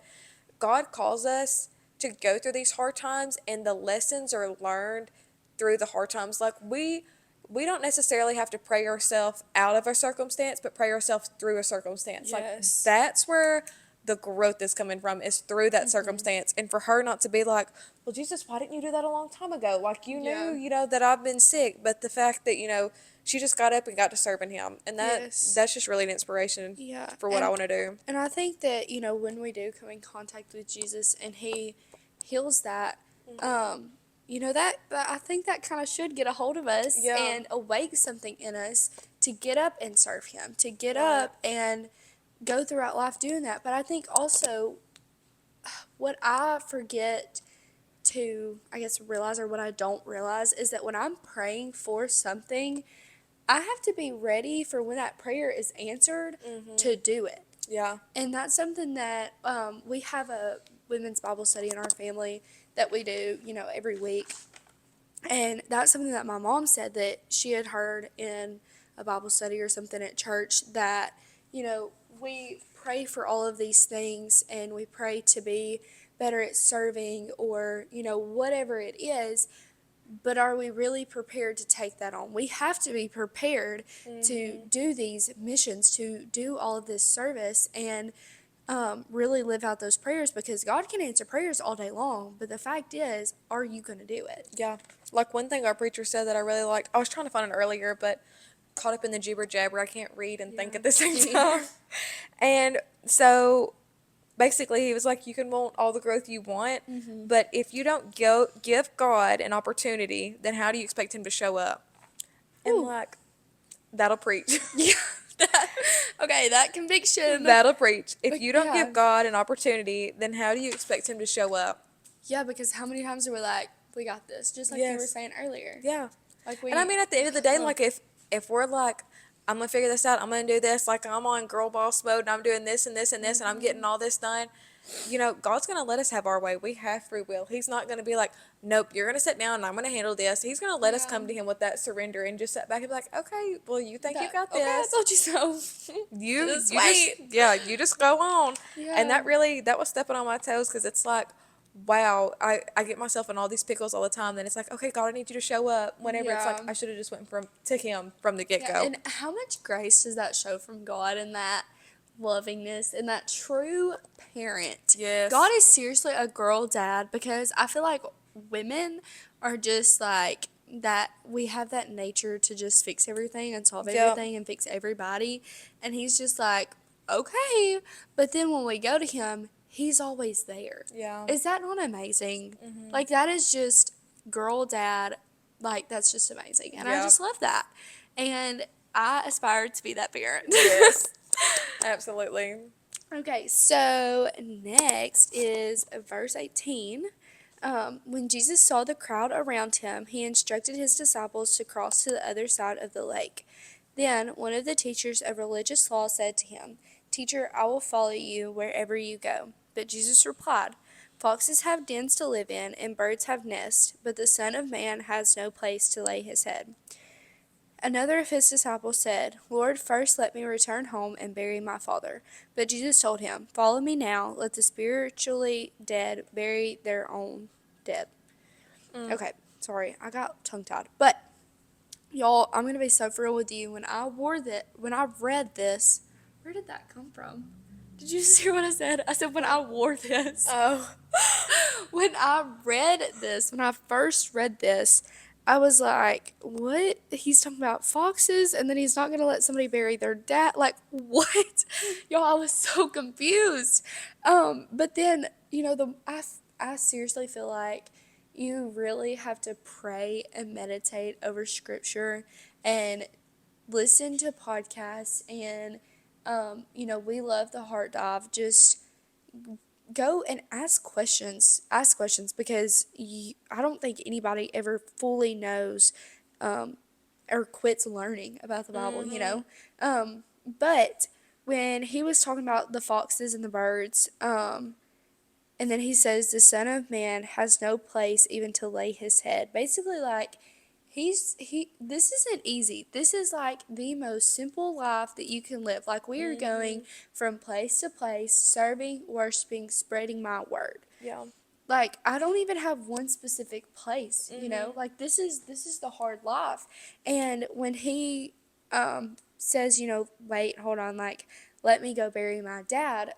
[SPEAKER 2] God calls us to go through these hard times, and the lessons are learned through the hard times. Like, we don't necessarily have to pray ourselves out of a circumstance, but pray ourselves through a circumstance. Like,
[SPEAKER 1] Yes.
[SPEAKER 2] that's where the growth is coming from, is through that circumstance. And for her not to be like, well, Jesus, why didn't you do that a long time ago? Like, you knew,
[SPEAKER 1] Yeah.
[SPEAKER 2] that I've been sick. But the fact that, she just got up and got to serving him. And
[SPEAKER 1] Yes.
[SPEAKER 2] that's just really an inspiration
[SPEAKER 1] Yeah.
[SPEAKER 2] for what I want to do.
[SPEAKER 1] And I think that, when we do come in contact with Jesus and he heals that, that I think that kind of should get a hold of us
[SPEAKER 2] Yeah.
[SPEAKER 1] and awake something in us to get up and serve him, to get
[SPEAKER 2] Right.
[SPEAKER 1] up and go throughout life doing that. But I think also what I forget to, I guess, realize, or what I don't realize, is that when I'm praying for something, I have to be ready for when that prayer is answered to do it.
[SPEAKER 2] Yeah.
[SPEAKER 1] And that's something that we have a women's Bible study in our family that we do, every week. And that's something that my mom said that she had heard in a Bible study or something at church, that, we pray for all of these things and we pray to be better at serving, or, whatever it is. But are we really prepared to take that on? We have to be prepared to do these missions, to do all of this service, and really live out those prayers, because God can answer prayers all day long. But the fact is, are you going to do it?
[SPEAKER 2] Yeah. Like, one thing our preacher said that I really liked, I was trying to find it earlier, but caught up in the jibber jabber. I can't read and think
[SPEAKER 1] Yeah.
[SPEAKER 2] at the same time. And so basically, he was like, you can want all the growth you want, but if you don't give God an opportunity, then how do you expect him to show up? And
[SPEAKER 1] Ooh.
[SPEAKER 2] like, that'll preach.
[SPEAKER 1] Yeah. Okay, that conviction.
[SPEAKER 2] That'll preach. If
[SPEAKER 1] But
[SPEAKER 2] you don't
[SPEAKER 1] yeah.
[SPEAKER 2] give God an opportunity, then how do you expect him to show up?
[SPEAKER 1] Yeah, because how many times are we like, we got this, just like you were
[SPEAKER 2] Yes.
[SPEAKER 1] saying earlier.
[SPEAKER 2] Yeah.
[SPEAKER 1] Like we.
[SPEAKER 2] And I mean, at the end of the day,
[SPEAKER 1] Huh.
[SPEAKER 2] like, if we're like, I'm gonna figure this out, I'm gonna do this, like, I'm on girl boss mode, and I'm doing this and this and this, and I'm getting all this done, God's gonna let us have our way. We have free will. He's not gonna be like, nope, you're gonna sit down and I'm gonna handle this. He's gonna let us come to him with that surrender and just sit back and be like, okay, well, you think you got this?
[SPEAKER 1] Okay, I told you so.
[SPEAKER 2] You
[SPEAKER 1] Just
[SPEAKER 2] you
[SPEAKER 1] wait.
[SPEAKER 2] you just go on.
[SPEAKER 1] Yeah.
[SPEAKER 2] And that was stepping on my toes, because it's like, wow, I get myself in all these pickles all the time. Then it's like, okay, God, I need you to show up. Whenever it's like,
[SPEAKER 1] Yeah.
[SPEAKER 2] I should have just went to him from the get
[SPEAKER 1] Yeah,
[SPEAKER 2] go.
[SPEAKER 1] and how much grace does that show from God, and that lovingness and that true parent?
[SPEAKER 2] Yes.
[SPEAKER 1] God is seriously a girl dad, because I feel like women are just like that. We have that nature to just fix everything and solve
[SPEAKER 2] Yep.
[SPEAKER 1] everything and fix everybody. And he's just like, okay. But then when we go to him, he's always there.
[SPEAKER 2] Yeah.
[SPEAKER 1] Is that not amazing? Like, that is just girl dad. Like, that's just amazing. And I
[SPEAKER 2] Yeah.
[SPEAKER 1] just love that. And I aspire to be that parent.
[SPEAKER 2] Yes. Absolutely.
[SPEAKER 1] Okay, so next is verse 18. When Jesus saw the crowd around him, he instructed his disciples to cross to the other side of the lake. Then one of the teachers of religious law said to him, "Teacher, I will follow you wherever you go." But Jesus replied, "Foxes have dens to live in, and birds have nests, but the Son of Man has no place to lay his head." Another of his disciples said, "Lord, first let me return home and bury my father." But Jesus told him, "Follow me now. Let the spiritually dead bury their own dead." Okay, sorry, I got tongue-tied. But Y'all, I'm gonna be so for real with you. When I read this, where did that come from? Did you just hear what I said? I said when I wore this.
[SPEAKER 2] Oh.
[SPEAKER 1] When I read this, when I first read this, I was like, what? He's talking about foxes, and then he's not gonna let somebody bury their dad. Like, what? Y'all, I was so confused. But then, I seriously feel like you really have to pray and meditate over scripture and listen to podcasts and we love the heart dive. Just go and ask questions because I don't think anybody ever fully knows um, or quits learning about the Bible, but when he was talking about the foxes and the birds, and then he says, the Son of Man has no place even to lay his head. Basically, like, this isn't easy. This is like the most simple life that you can live. Like, we are going from place to place, serving, worshiping, spreading my word.
[SPEAKER 2] Yeah.
[SPEAKER 1] Like, I don't even have one specific place, Like, this is the hard life. And when he says, wait, hold on, like, let me go bury my dad,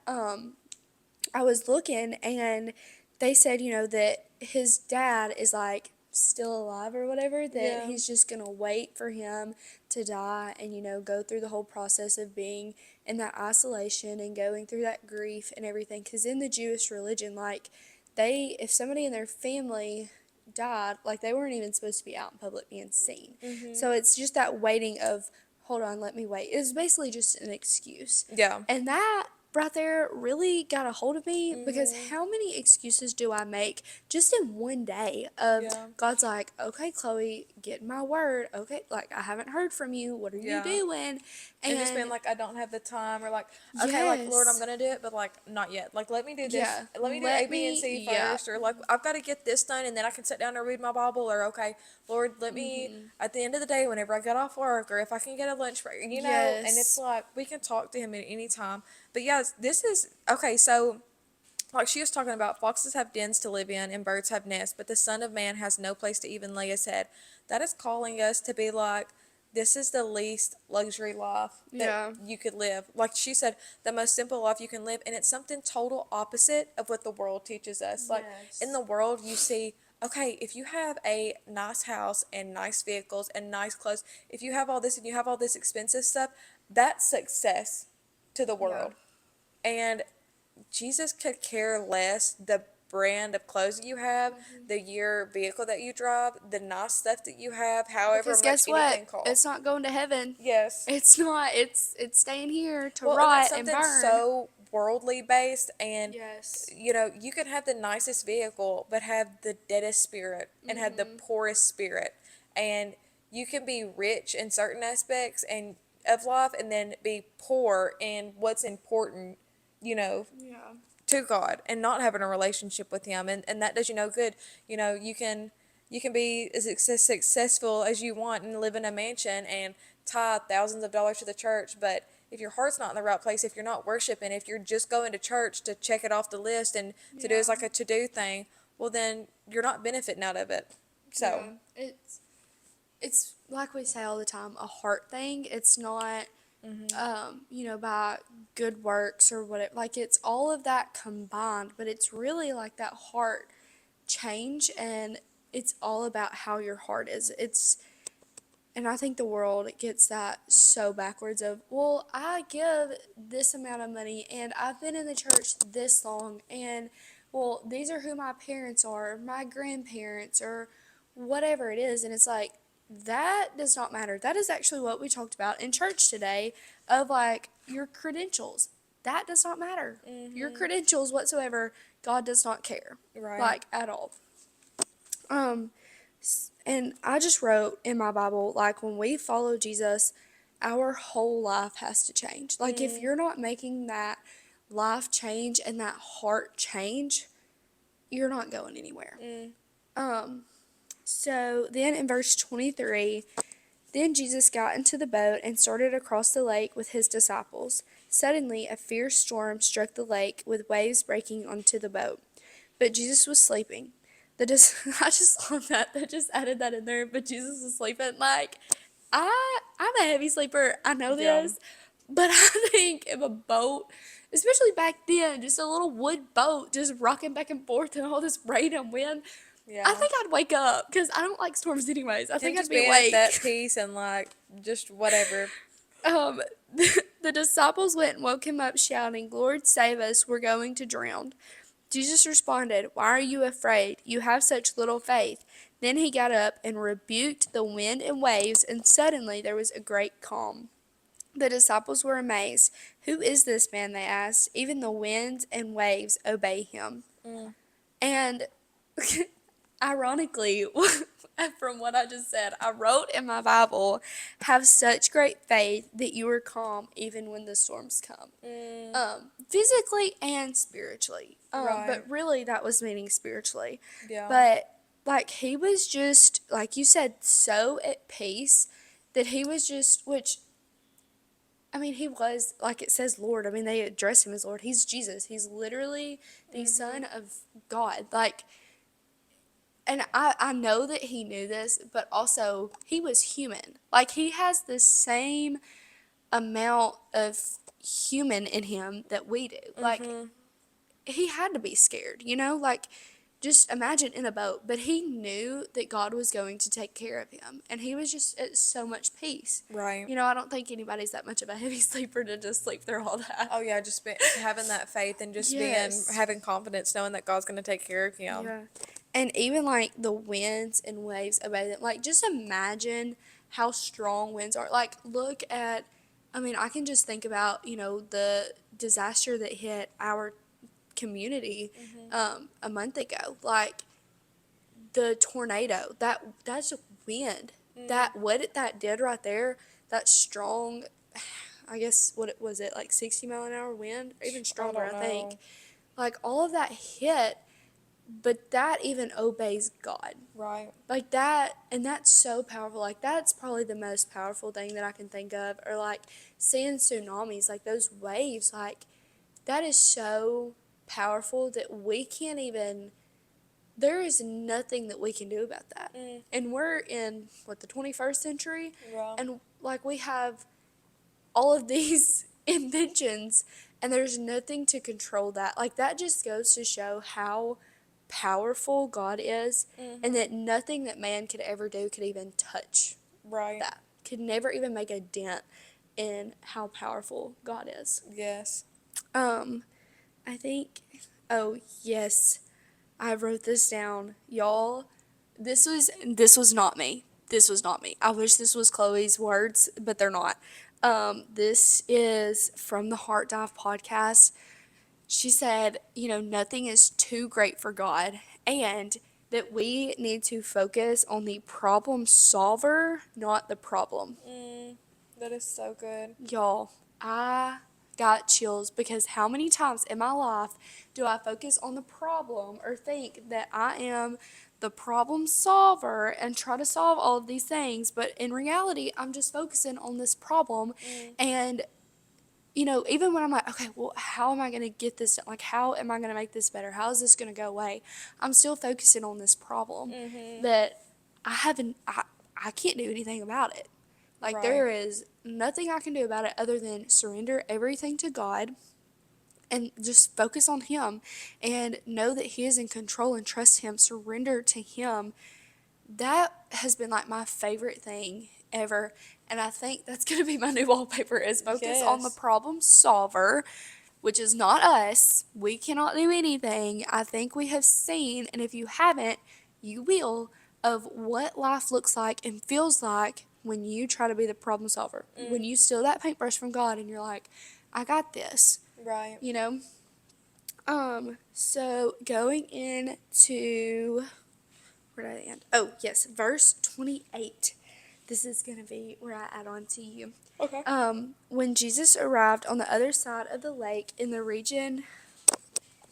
[SPEAKER 1] I was looking and they said, that his dad is like still alive or whatever, that
[SPEAKER 2] Yeah.
[SPEAKER 1] he's just gonna wait for him to die and, go through the whole process of being in that isolation and going through that grief and everything. Because in the Jewish religion, like, if somebody in their family died, like, they weren't even supposed to be out in public being seen. So it's just that waiting of, hold on, let me wait. It's basically just an excuse.
[SPEAKER 2] Yeah.
[SPEAKER 1] And that right there really got a hold of me because how many excuses do I make just in one day of
[SPEAKER 2] Yeah.
[SPEAKER 1] God's like, okay, Chloe, get my word. Okay, like, I haven't heard from you. What are you
[SPEAKER 2] Yeah.
[SPEAKER 1] doing?
[SPEAKER 2] And just being like, I don't have the time, or like, okay, like, Lord, I'm
[SPEAKER 1] Yes.
[SPEAKER 2] gonna do it, but like, not yet. Like, let me do this.
[SPEAKER 1] Yeah.
[SPEAKER 2] Let me do A,
[SPEAKER 1] Let
[SPEAKER 2] B, and
[SPEAKER 1] me,
[SPEAKER 2] C
[SPEAKER 1] yeah.
[SPEAKER 2] first, or like, I've got to get this done, and then I can sit down and read my Bible, or okay, Lord, let me at the end of the day, whenever I get off work, or if I can get a lunch break, and it's
[SPEAKER 1] Yes.
[SPEAKER 2] like we can talk to Him at any time. But yes, this is okay. So like she was talking about, foxes have dens to live in and birds have nests, but the Son of Man has no place to even lay his head. That is calling us to be like, this is the least luxury life that
[SPEAKER 1] Yeah.
[SPEAKER 2] you could live. Like she said, the most simple life you can live, and it's something total opposite of what the world teaches us. Like in
[SPEAKER 1] Yes.
[SPEAKER 2] the world, you see, okay, if you have a nice house and nice vehicles and nice clothes, if you have all this and you have all this expensive stuff, that's success to the
[SPEAKER 1] Yeah.
[SPEAKER 2] world. And Jesus could care less the brand of clothes that you have, the year vehicle that you drive, the nice stuff that you have, however
[SPEAKER 1] Because
[SPEAKER 2] much
[SPEAKER 1] guess what?
[SPEAKER 2] anything costs.
[SPEAKER 1] It's not going to heaven.
[SPEAKER 2] Yes.
[SPEAKER 1] It's not. It's staying here to
[SPEAKER 2] Well, and that's
[SPEAKER 1] rot and
[SPEAKER 2] something
[SPEAKER 1] burn.
[SPEAKER 2] so worldly based, and
[SPEAKER 1] Yes.
[SPEAKER 2] you can have the nicest vehicle but have the deadest spirit and have the poorest spirit. And you can be rich in certain aspects and of life and then be poor in what's important, you know,
[SPEAKER 1] Yeah.
[SPEAKER 2] to God and not having a relationship with Him, and that does you no good. You can be as successful as you want and live in a mansion and tithe thousands of dollars to the church, but if your heart's not in the right place, if you're not worshiping, if you're just going to church to check it off the list and to do as
[SPEAKER 1] Yeah.
[SPEAKER 2] like a to do thing, well then you're not benefiting out of it. So
[SPEAKER 1] Yeah. It's like we say all the time, a heart thing. It's not by good works or whatever. Like, it's all of that combined, but it's really like that heart change, and it's all about how your heart is. And I think the world gets that so backwards of, well, I give this amount of money and I've been in the church this long, and well, these are who my parents are, my grandparents, or whatever it is. And it's like, that does not matter. That is actually what we talked about in church today of like your credentials. That does not matter. Your credentials whatsoever, God does not care.
[SPEAKER 2] right.
[SPEAKER 1] Like, at all. Um, and I just wrote in my Bible, like, when we follow Jesus, our whole life has to change. Like, if you're not making that life change and that heart change, you're not going anywhere. Um, so then in verse 23, then Jesus got into the boat and started across the lake with his disciples. Suddenly, a fierce storm struck the lake with waves breaking onto the boat. But Jesus was sleeping. I just love that. They just added that in there. But Jesus was sleeping. Like, I'm a heavy sleeper. I know
[SPEAKER 2] Yeah.
[SPEAKER 1] this, but I think if a boat, especially back then, just a little wood boat, just rocking back and forth in all this rain and wind, I
[SPEAKER 2] Yeah.
[SPEAKER 1] think I'd wake up because I don't like storms anyways. I
[SPEAKER 2] And
[SPEAKER 1] think I'd
[SPEAKER 2] just
[SPEAKER 1] be
[SPEAKER 2] being at
[SPEAKER 1] awake.
[SPEAKER 2] that peace and like just whatever.
[SPEAKER 1] Um, the disciples went and woke him up, shouting, "Lord, save us! We're going to drown." Jesus responded, "Why are you afraid? You have such little faith." Then he got up and rebuked the wind and waves, and suddenly there was a great calm. The disciples were amazed. "Who is this man?" they asked. "Even the winds and waves obey him."
[SPEAKER 2] Mm.
[SPEAKER 1] And ironically, from what I just said, I wrote in my Bible, "Have such great faith that you are calm even when the storms come."
[SPEAKER 2] Mm.
[SPEAKER 1] Physically and spiritually.
[SPEAKER 2] Right.
[SPEAKER 1] But really, that was meaning spiritually.
[SPEAKER 2] Yeah.
[SPEAKER 1] But like he was just, like you said, so at peace that he was just, which I mean, he was, like it says, Lord. I mean, they address him as Lord. He's Jesus. He's literally the Son of God. Like, and I know that he knew this, but also he was human. Like, he has the same amount of human in him that we do. Like,
[SPEAKER 2] Mm-hmm.
[SPEAKER 1] he had to be scared, you know? Like, just imagine in a boat. But he knew that God was going to take care of him. And he was just at so much peace.
[SPEAKER 2] Right.
[SPEAKER 1] You know, I don't think anybody's that much of a heavy sleeper to just sleep through all that.
[SPEAKER 2] Oh yeah, just having that faith and just being
[SPEAKER 1] Yes.
[SPEAKER 2] having confidence, knowing that God's gonna take care of him.
[SPEAKER 1] Yeah. And even like the winds and waves obey them. Like, just imagine how strong winds are. Like, look at, I mean, I can just think about, the disaster that hit our community a month ago. Like, the tornado, that's a wind.
[SPEAKER 2] Mm.
[SPEAKER 1] That did right there, that strong, I guess, what was it, like 60-mile-an-hour wind? Or even
[SPEAKER 2] I
[SPEAKER 1] stronger,
[SPEAKER 2] don't
[SPEAKER 1] I think.
[SPEAKER 2] know.
[SPEAKER 1] Like, all of that hit, but that even obeys God.
[SPEAKER 2] Right.
[SPEAKER 1] Like that, and that's so powerful. Like, that's probably the most powerful thing that I can think of. Or like seeing tsunamis, like those waves, like that is so powerful that we can't even, there is nothing that we can do about that.
[SPEAKER 2] Mm.
[SPEAKER 1] And we're in what, the 21st century,
[SPEAKER 2] Yeah.
[SPEAKER 1] and like we have all of these inventions, and there's nothing to control that. Like, that just goes to show how powerful God is, and
[SPEAKER 2] Mm-hmm.
[SPEAKER 1] that nothing that man could ever do could even touch
[SPEAKER 2] Right.
[SPEAKER 1] that. Could never even make a dent in how powerful God is.
[SPEAKER 2] Yes.
[SPEAKER 1] Um, I think, oh yes, I wrote this down. Y'all, this was not me. This was not me. I wish this was Chloe's words, but they're not. This is from the Heart Dive podcast. She said, nothing is too great for God, and that we need to focus on the problem solver, not the problem.
[SPEAKER 2] Mm. That is so good.
[SPEAKER 1] Y'all, I got chills because how many times in my life do I focus on the problem or think that I am the problem solver and try to solve all of these things, but in reality, I'm just focusing on this problem.
[SPEAKER 2] Mm.
[SPEAKER 1] And even when I'm like, okay, well, how am I going to get this done? Like, how am I going to make this better? How is this going to go away? I'm still focusing on this problem
[SPEAKER 2] Mm-hmm.
[SPEAKER 1] that I can't do anything about it. Like,
[SPEAKER 2] Right.
[SPEAKER 1] there is nothing I can do about it other than surrender everything to God and just focus on Him and know that He is in control and trust Him, surrender to Him. That has been like my favorite thing ever. And I think that's going to be my new wallpaper, is focus on the
[SPEAKER 2] Yes.
[SPEAKER 1] problem solver, which is not us. We cannot do anything. I think we have seen, and if you haven't, you will, of what life looks like and feels like when you try to be the problem solver. When
[SPEAKER 2] Mm.
[SPEAKER 1] you steal that paintbrush from God and you're like, I got this,
[SPEAKER 2] Right.
[SPEAKER 1] you know? So going into, where did I end? Oh, yes, verse 28. This is going to be where I add on to you.
[SPEAKER 2] Okay.
[SPEAKER 1] When Jesus arrived on the other side of the lake in the region,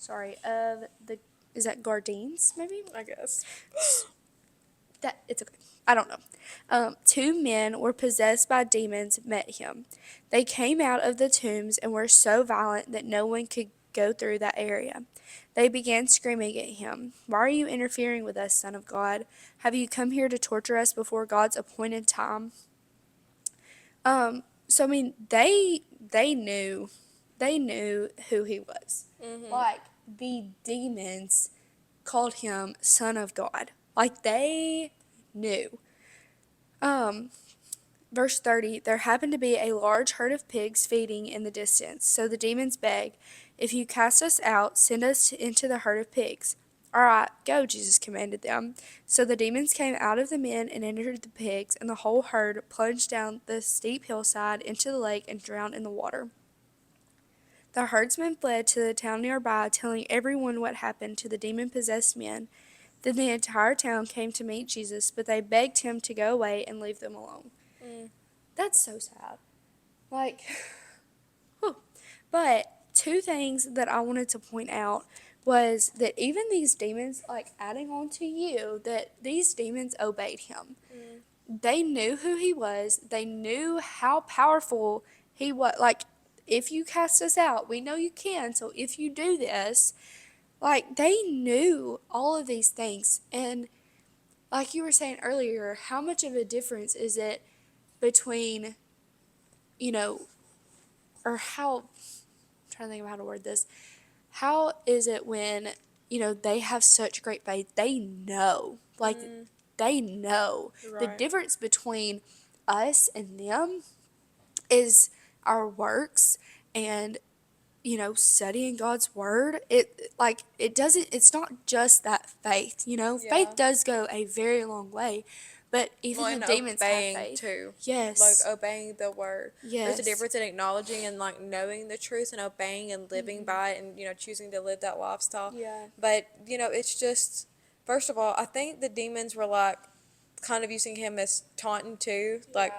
[SPEAKER 1] of the, is that Gardines, maybe?
[SPEAKER 2] I guess.
[SPEAKER 1] That, it's okay. I don't know. Two men were possessed by demons met him. They came out of the tombs and were so violent that no one could go through that area. They began screaming at him, "Why are you interfering with us, Son of God? Have you come here to torture us before God's appointed time?" So I mean, they knew who he was. Like the demons called him Son of God. Like they knew. Um, Verse 30, there happened to be a large herd of pigs feeding in the distance. So the demons begged, if you cast us out, send us into the herd of pigs. All right, go, Jesus commanded them. So the demons came out of the men and entered the pigs, and the whole herd plunged down the steep hillside into the lake and drowned in the water. The herdsmen fled to the town nearby, telling everyone what happened to the demon possessed men. Then the entire town came to meet Jesus, but they begged him to go away and leave them alone.
[SPEAKER 2] Mm.
[SPEAKER 1] That's so sad. Like, whew. But two things that I wanted to point out was that even these demons, like adding on to you, that these demons obeyed him. They knew who he was. They knew how powerful he was. Like, if you cast us out, we know you can. So if you do this, like, they knew all of these things. And like you were saying earlier, how much of a difference is it between, you know, or how, I'm trying to think of how to word this. How is it when, they have such great faith? They know. Like, they know. The
[SPEAKER 2] Right.
[SPEAKER 1] difference between us and them is our works and studying God's word. It's not just that faith. Faith
[SPEAKER 2] Yeah.
[SPEAKER 1] does go a very long way, but
[SPEAKER 2] Well,
[SPEAKER 1] even the
[SPEAKER 2] and
[SPEAKER 1] demons have
[SPEAKER 2] obeying
[SPEAKER 1] faith.
[SPEAKER 2] too. Like
[SPEAKER 1] Yes.
[SPEAKER 2] obeying the word. There's a
[SPEAKER 1] Yes.
[SPEAKER 2] difference in acknowledging and like knowing the truth and obeying and living by it and choosing to live that lifestyle.
[SPEAKER 1] Yeah.
[SPEAKER 2] But it's just first of all, I think the demons were like kind of using him as taunting too, like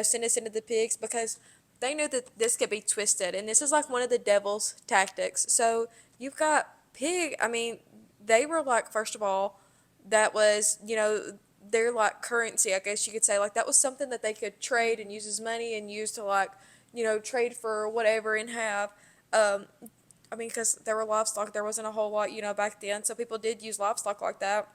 [SPEAKER 2] send us into the pigs because they knew that this could be twisted and this is like one of the devil's tactics. So you've got pig. I mean, they were like first of all, that was their like currency, I guess you could say. Like that was something that they could trade and use as money and use to like trade for whatever and have. Um, I mean, because there were livestock, there wasn't a whole lot back then, so people did use livestock like that.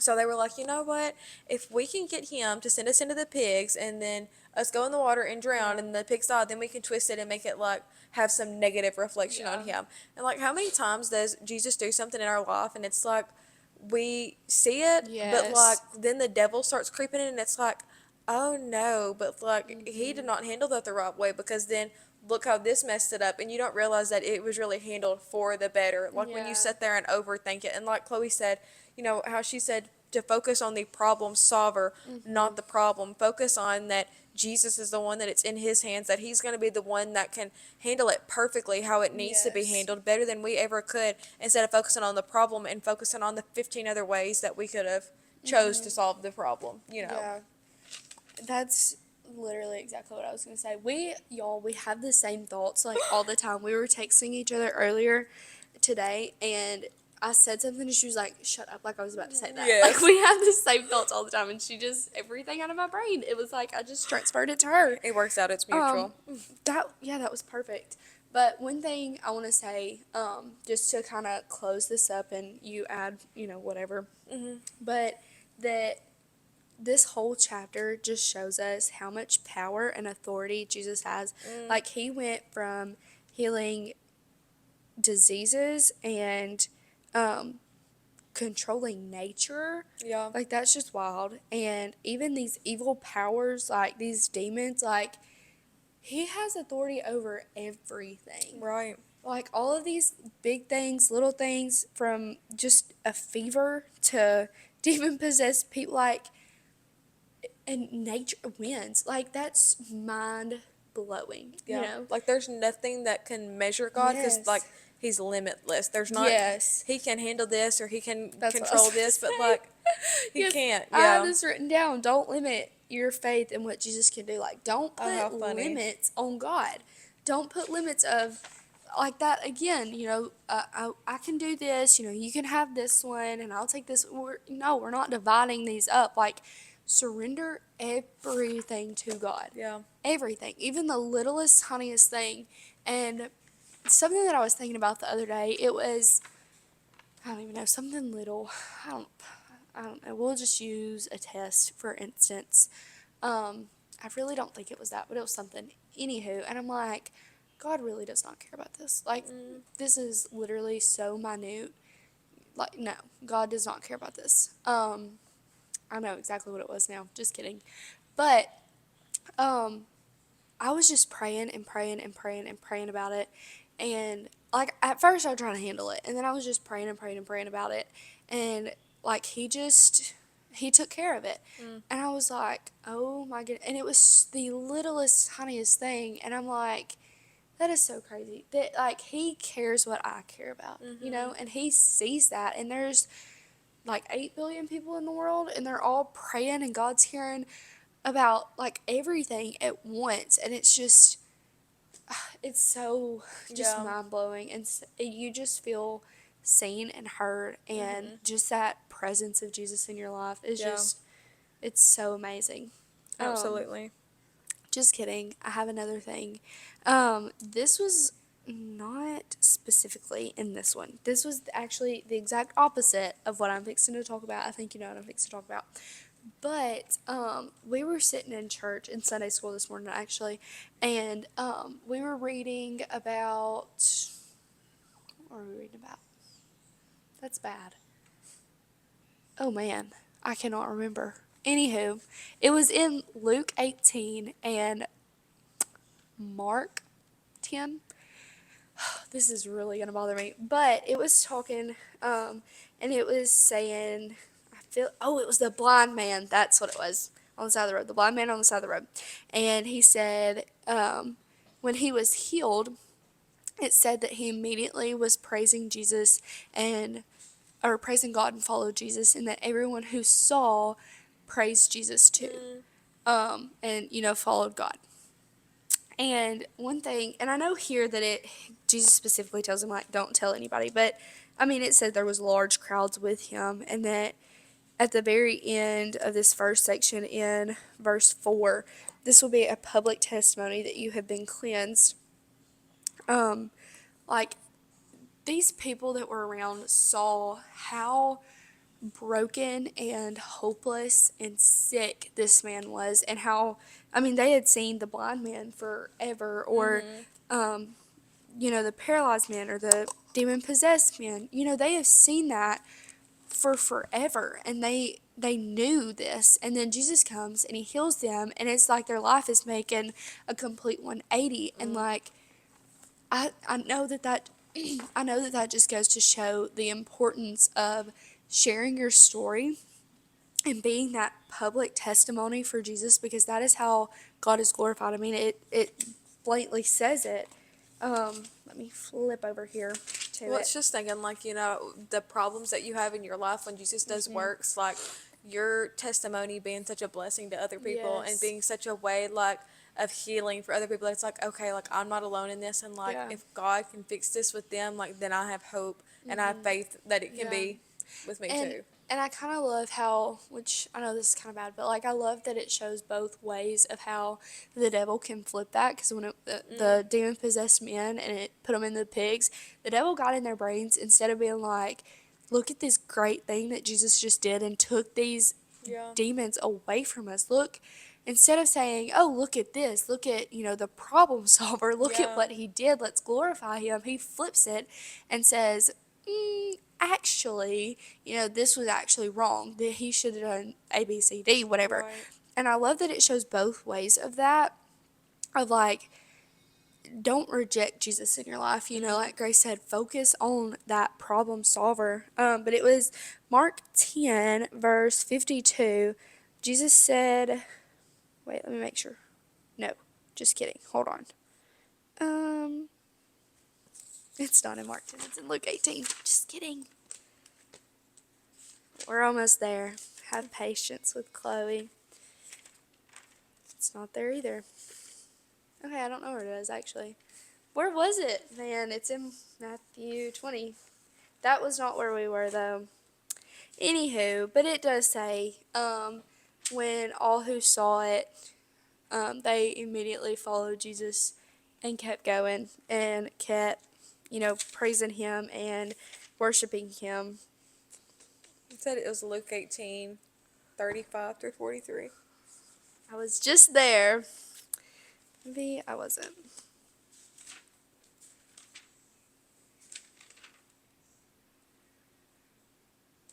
[SPEAKER 2] So they were like, you know what? If we can get him to send us into the pigs and then us go in the water and drown and the pigs die, then we can twist it and make it like have some negative reflection on him. And like, how many times does Jesus do something in our life and it's like we see it, but like
[SPEAKER 1] Yes.
[SPEAKER 2] then the devil starts creeping in and it's like, oh no, but like he did not handle that the right way because then look how this messed it up and you don't realize that it was really handled for the better. Like when you
[SPEAKER 1] Yeah.
[SPEAKER 2] sit there and overthink it and like Chloe said, how she said to focus on the problem solver, not the problem. Focus on that Jesus is the one, that it's in his hands, that he's going to be the one that can handle it perfectly how it needs to be
[SPEAKER 1] Yes.
[SPEAKER 2] handled better than we ever could, instead of focusing on the problem and focusing on the 15 other ways that we could have chose to solve the problem.
[SPEAKER 1] Yeah. That's literally exactly what I was gonna say. We have the same thoughts like all the time. We were texting each other earlier today, and I said something, and she was like, "Shut up!" Like I was about to say that.
[SPEAKER 2] Yes.
[SPEAKER 1] Like we have the same thoughts all the time, and she just everything out of my brain. It was like I just transferred it to her.
[SPEAKER 2] It works out, it's mutual.
[SPEAKER 1] That was perfect. But one thing I want to say, just to kind of close this up, and you add, whatever. But that this whole chapter just shows us how much power and authority Jesus has. Like he went from healing diseases and controlling nature.
[SPEAKER 2] Yeah.
[SPEAKER 1] Like that's just wild. And even these evil powers, like these demons, like he has authority over everything.
[SPEAKER 2] Right.
[SPEAKER 1] Like all of these big things, little things, from just a fever to demon possessed people, like, and nature wins. Like that's mind blowing.
[SPEAKER 2] Yeah. Like there's nothing that can measure God because
[SPEAKER 1] Yes.
[SPEAKER 2] like he's limitless. There's not.
[SPEAKER 1] Yes.
[SPEAKER 2] He can handle this or he can
[SPEAKER 1] That's what I was
[SPEAKER 2] control
[SPEAKER 1] gonna
[SPEAKER 2] this, but
[SPEAKER 1] say.
[SPEAKER 2] like he
[SPEAKER 1] Yes,
[SPEAKER 2] can't.
[SPEAKER 1] I have
[SPEAKER 2] Yeah.
[SPEAKER 1] this written down. Don't limit your faith in what Jesus can do. Like, don't
[SPEAKER 2] Oh, how
[SPEAKER 1] put
[SPEAKER 2] funny.
[SPEAKER 1] limits on God. Don't put limits of like that again. I can do this. You can have this one, and I'll take this. We're not dividing these up. Like, surrender everything to God.
[SPEAKER 2] Yeah.
[SPEAKER 1] Everything, even the littlest, tiniest thing. And something that I was thinking about the other day, it was, I don't even know, something little. I don't know. We'll just use a test for instance. I really don't think it was that, but it was something. Anywho, and I'm like, God really does not care about this. Like, this is literally so minute. Like, no, God does not care about this. I know exactly what it was now. Just kidding. But um, I was just praying and praying and praying and praying about it. And like at first I was trying to handle it. And then I was just praying and praying and praying about it. And like he took care of it.
[SPEAKER 2] Mm.
[SPEAKER 1] And I was like, oh my goodness. And it was the littlest, tiniest thing. And I'm like, that is so crazy. That like he cares what I care about, you know, and he sees that. And there's like 8 billion people in the world and they're all praying and God's hearing about like everything at once, and it's just it's so just
[SPEAKER 2] Yeah.
[SPEAKER 1] mind blowing, and you just feel seen and heard, and just that presence of Jesus in your life is
[SPEAKER 2] Yeah.
[SPEAKER 1] just it's so amazing. Um,
[SPEAKER 2] Absolutely.
[SPEAKER 1] just kidding. I have another thing. This was not specifically in this one. This was actually the exact opposite of what I'm fixing to talk about. I think you know what I'm fixing to talk about. But we were sitting in church in Sunday school this morning, actually, and we were reading about. What were we reading about? That's bad. Oh man, I cannot remember. Anywho, it was in Luke 18 and Mark 10. This is really gonna bother me, but it was talking, and it was saying, it was the blind man. That's what it was on the side of the road. The blind man on the side of the road, and he said, when he was healed, it said that he immediately was praising Jesus and or praising God and followed Jesus, and that everyone who saw praised Jesus too, and followed God. And one thing, and I know here that Jesus specifically tells him, like, don't tell anybody, but I mean, it said there was large crowds with him, and that at the very end of this first section in verse 4, this will be a public testimony that you have been cleansed. Like, these people that were around saw how broken and hopeless and sick this man was, and how, I mean, they had seen the blind man forever, or the paralyzed man or the demon possessed man. They have seen that for forever, and they knew this, and then Jesus comes and he heals them, and it's like their life is making a complete 180. And like I know that I know that just goes to show the importance of sharing your story and being that public testimony for Jesus, because that is how God is glorified. I mean, it blatantly says it. Let me flip over here to
[SPEAKER 2] Well,
[SPEAKER 1] it.
[SPEAKER 2] it's just thinking, like, the problems that you have in your life when Jesus does works, like, your testimony being such a blessing to other people and
[SPEAKER 1] Yes.
[SPEAKER 2] being such a way, like, of healing for other people. It's like, okay, like, I'm not alone in this. And, like,
[SPEAKER 1] Yeah.
[SPEAKER 2] if God can fix this with them, like, then I have hope and I have faith that it can
[SPEAKER 1] Yeah.
[SPEAKER 2] be with me
[SPEAKER 1] And
[SPEAKER 2] too.
[SPEAKER 1] and I kind of love how, which I know this is kind of bad, but like I love that it shows both ways of how the devil can flip that. Because when the demon possessed men and it put them in the pigs, the devil got in their brains, instead of being like, look at this great thing that Jesus just did and took these
[SPEAKER 2] Yeah.
[SPEAKER 1] demons away from us. Look, instead of saying, oh, look at this, look at, the problem solver, look at
[SPEAKER 2] Yeah.
[SPEAKER 1] what he did, let's glorify him, he flips it and says, actually, this was actually wrong, that he should have done A, B, C, D, whatever.
[SPEAKER 2] Right.
[SPEAKER 1] And I love that it shows both ways of that, of like, don't reject Jesus in your life. Like Grace said, focus on that problem solver. But it was Mark 10, verse 52. Jesus said, wait, let me make sure. No, just kidding. Hold on. Um, it's not in Mark 10, it's in Luke 18. Just kidding. We're almost there. Have patience with Chloe. It's not there either. Okay, I don't know where it is actually. Where was it? Man, it's in Matthew 20. That was not where we were though. Anywho, but it does say, when all who saw it, they immediately followed Jesus and kept going and kept, praising him and worshiping him.
[SPEAKER 2] It said it was Luke 18, 35 through 43.
[SPEAKER 1] I was just there. Maybe I wasn't.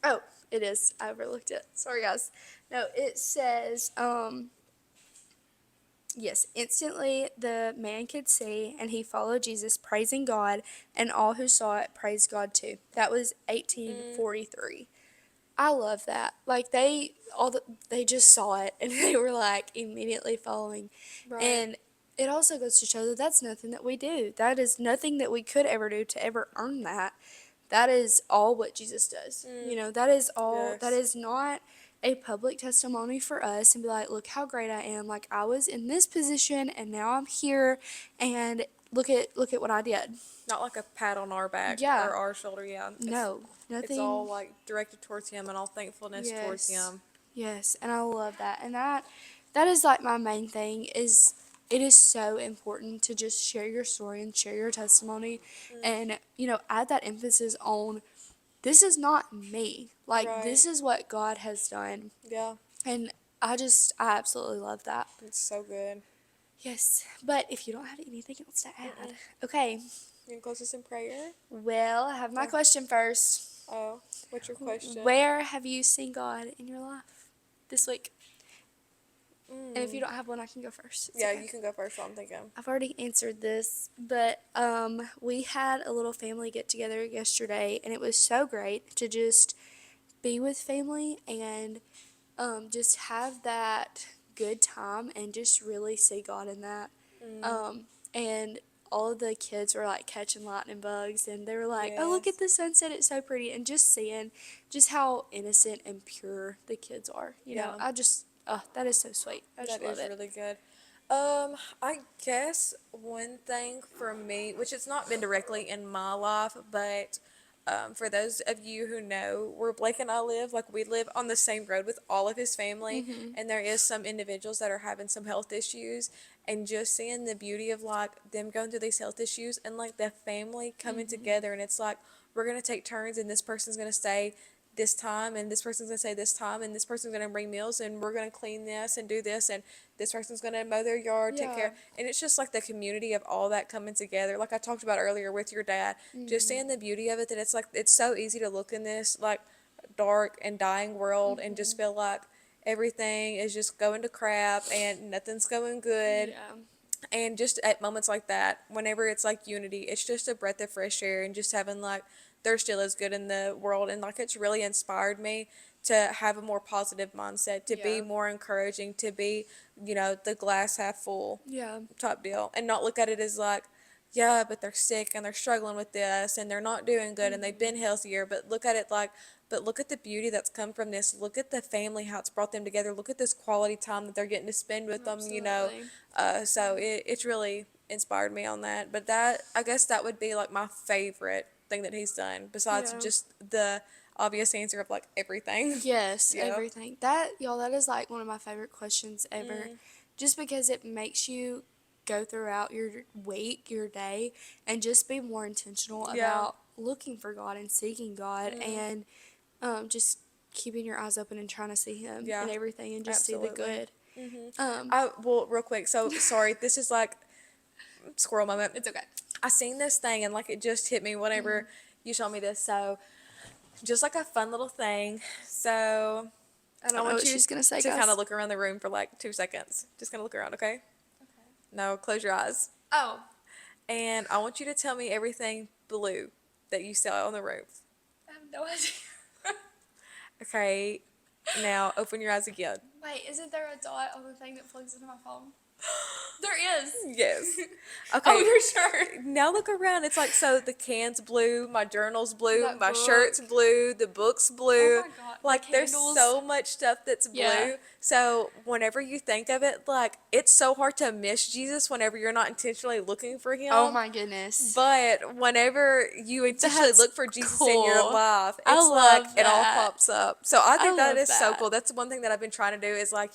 [SPEAKER 1] Oh, it is. I overlooked it. Sorry, guys. No, it says, yes, instantly the man could see, and he followed Jesus, praising God, and all who saw it praised God too. That was 1843. I love that. Like they just saw it and they were like immediately following.
[SPEAKER 2] Right.
[SPEAKER 1] And it also goes to show that that's nothing that we do. That is nothing that we could ever do to ever earn that. That is all what Jesus does. You know, that is all. That
[SPEAKER 2] Yes.
[SPEAKER 1] is not a public testimony for us and be like, look how great I am. Like I was in this position and now I'm here, and look at what I did.
[SPEAKER 2] Not like a pat on our back
[SPEAKER 1] Yeah.
[SPEAKER 2] or our shoulder. Yeah.
[SPEAKER 1] No, nothing.
[SPEAKER 2] It's all like directed towards Him and all thankfulness towards
[SPEAKER 1] Yes.
[SPEAKER 2] Him.
[SPEAKER 1] Yes, and I love that. And that is like my main thing is it is so important to just share your story and share your testimony and add that emphasis on this is not me. Like
[SPEAKER 2] Right.
[SPEAKER 1] this is what God has done.
[SPEAKER 2] Yeah.
[SPEAKER 1] And I absolutely love that.
[SPEAKER 2] It's so good.
[SPEAKER 1] Yes, but if you don't have anything else to add. Okay.
[SPEAKER 2] You can close us in prayer?
[SPEAKER 1] Well, I have my
[SPEAKER 2] Okay.
[SPEAKER 1] question first.
[SPEAKER 2] Oh, what's your question?
[SPEAKER 1] Where have you seen God in your life this week? And if you don't have one, I can go first. It's
[SPEAKER 2] Yeah,
[SPEAKER 1] okay.
[SPEAKER 2] you can go first while I'm thinking.
[SPEAKER 1] I've already answered this, but we had a little family get together yesterday, and it was so great to just be with family and just have that good time and just really see God in that. And all of the kids were like catching lightning bugs, and they were like, "Oh, look
[SPEAKER 2] Yes.
[SPEAKER 1] at the sunset! It's so pretty!" And just seeing just how innocent and pure the kids are. You know,
[SPEAKER 2] Yeah.
[SPEAKER 1] I just, that is so sweet. I just
[SPEAKER 2] That
[SPEAKER 1] love
[SPEAKER 2] is
[SPEAKER 1] it.
[SPEAKER 2] really good. I guess one thing for me, which it's not been directly in my life, but for those of you who know where Blake and I live, like we live on the same road with all of his family, and there is some individuals that are having some health issues, and just seeing the beauty of like them going through these health issues and like the family coming together, and it's like we're gonna take turns, and this person's gonna stay this time, and this person's gonna say this time, and this person's gonna bring meals, and we're gonna clean this and do this, and this person's gonna mow their yard, take care. And it's just like the community of all that coming together, like I talked about earlier with your dad. Just seeing the beauty of it, that it's like it's so easy to look in this like dark and dying world and just feel like everything is just going to crap and nothing's going good.
[SPEAKER 1] Yeah.
[SPEAKER 2] And just at moments like that, whenever it's like unity, it's just a breath of fresh air, and just having like there still is good in the world, and like it's really inspired me to have a more positive mindset, to be
[SPEAKER 1] Yeah.
[SPEAKER 2] more encouraging, to be, the glass half full
[SPEAKER 1] Yeah.
[SPEAKER 2] type deal, and not look at it as like, yeah, but they're sick and they're struggling with this and they're not doing good and they've been healthier, but look at it like, but look at the beauty that's come from this. Look at the family, how it's brought them together. Look at this quality time that they're getting to spend with them,
[SPEAKER 1] Absolutely.
[SPEAKER 2] So it's really inspired me on that. But that, I guess that would be like my favorite thing that he's done, besides
[SPEAKER 1] Yeah.
[SPEAKER 2] just the obvious answer of like everything.
[SPEAKER 1] Yes,
[SPEAKER 2] Yeah.
[SPEAKER 1] everything. That is like one of my favorite questions ever. Just because it makes you go throughout your week, your day, and just be more intentional
[SPEAKER 2] Yeah.
[SPEAKER 1] about looking for God and seeking God and just keeping your eyes open and trying to see Him
[SPEAKER 2] Yeah,
[SPEAKER 1] and everything and just see the
[SPEAKER 2] absolutely.
[SPEAKER 1] good.
[SPEAKER 2] Well, real quick, so sorry, this is like squirrel moment.
[SPEAKER 1] It's okay.
[SPEAKER 2] I seen this thing and like it just hit me whenever you showed me this. So just like a fun little thing. So
[SPEAKER 1] I don't know what she's gonna say,
[SPEAKER 2] to
[SPEAKER 1] guys.
[SPEAKER 2] kind of look around the room for like 2 seconds. Just gonna look around, okay? No, close your eyes.
[SPEAKER 1] Oh,
[SPEAKER 2] And I want you to tell me everything blue that you saw on the roof.
[SPEAKER 1] I have no idea.
[SPEAKER 2] Okay. Now open your eyes again.
[SPEAKER 1] Wait, isn't there a dot on the thing that plugs into my phone? There is.
[SPEAKER 2] Yes. Okay.
[SPEAKER 1] Oh, you're sure?
[SPEAKER 2] Now look around. It's like, so the can's blue, my journal's blue,
[SPEAKER 1] That
[SPEAKER 2] my
[SPEAKER 1] book.
[SPEAKER 2] shirt's blue, the book's blue.
[SPEAKER 1] Oh my God, the
[SPEAKER 2] Like there's
[SPEAKER 1] candles.
[SPEAKER 2] so much stuff that's blue.
[SPEAKER 1] Yeah.
[SPEAKER 2] So whenever you think of it, like it's so hard to miss Jesus whenever you're not intentionally looking for him.
[SPEAKER 1] Oh my goodness.
[SPEAKER 2] But whenever you intentionally
[SPEAKER 1] That's
[SPEAKER 2] look for Jesus in your
[SPEAKER 1] cool.
[SPEAKER 2] life,
[SPEAKER 1] I
[SPEAKER 2] it's like
[SPEAKER 1] love
[SPEAKER 2] it all
[SPEAKER 1] that.
[SPEAKER 2] pops up. So I think that
[SPEAKER 1] love
[SPEAKER 2] is so
[SPEAKER 1] that.
[SPEAKER 2] cool. That's one thing that I've been trying to do is like,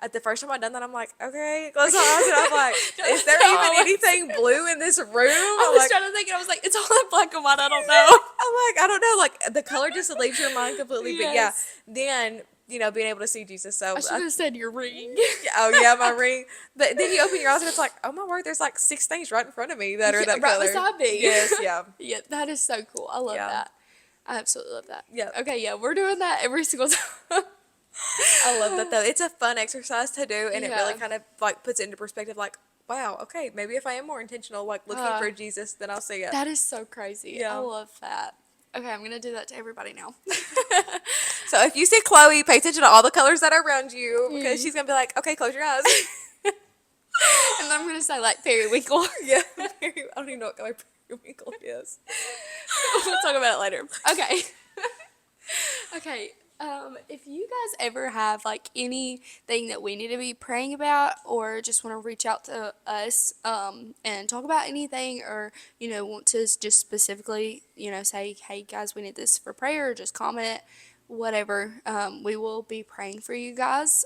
[SPEAKER 2] at the first time I done that, I'm like, okay, close my eyes, and I'm like, is there
[SPEAKER 1] No,
[SPEAKER 2] even
[SPEAKER 1] I was-
[SPEAKER 2] anything blue in this room?
[SPEAKER 1] I
[SPEAKER 2] I'm
[SPEAKER 1] was
[SPEAKER 2] like,
[SPEAKER 1] trying to think, and I was like, it's all in black and white. I don't know.
[SPEAKER 2] I'm like, I don't know. Like the color just leaves your mind completely. But yeah,
[SPEAKER 1] Yes.
[SPEAKER 2] then being able to see Jesus. So
[SPEAKER 1] I should have said your ring.
[SPEAKER 2] oh yeah, my ring. But then you open your eyes and it's like, oh my word, there's like 6 things right in front of me that are that
[SPEAKER 1] right
[SPEAKER 2] color.
[SPEAKER 1] beside me.
[SPEAKER 2] Yes, yeah.
[SPEAKER 1] Yeah, that is so cool. I love
[SPEAKER 2] Yeah.
[SPEAKER 1] that. I absolutely love that.
[SPEAKER 2] Yeah.
[SPEAKER 1] Okay, yeah, we're doing that every single time.
[SPEAKER 2] I love that though. It's a fun exercise to do, and it really
[SPEAKER 1] Yeah.
[SPEAKER 2] kind of like puts it into perspective. Like, wow, okay, maybe if I am more intentional, like looking for Jesus, then I'll see it.
[SPEAKER 1] That is so crazy. I
[SPEAKER 2] Yeah.
[SPEAKER 1] love that. Okay, I'm gonna do that to everybody now.
[SPEAKER 2] So if you see Chloe, pay attention to all the colors that are around you because
[SPEAKER 1] Mm.
[SPEAKER 2] she's gonna be like, okay, close your eyes.
[SPEAKER 1] And I'm gonna say like periwinkle.
[SPEAKER 2] Yeah, I don't even know what color periwinkle is.
[SPEAKER 1] We'll talk about it later. Okay. Okay. If you guys ever have like anything that we need to be praying about, or just want to reach out to us and talk about anything, or want to just specifically say, hey guys, we need this for prayer, or just comment it, whatever. We will be praying for you guys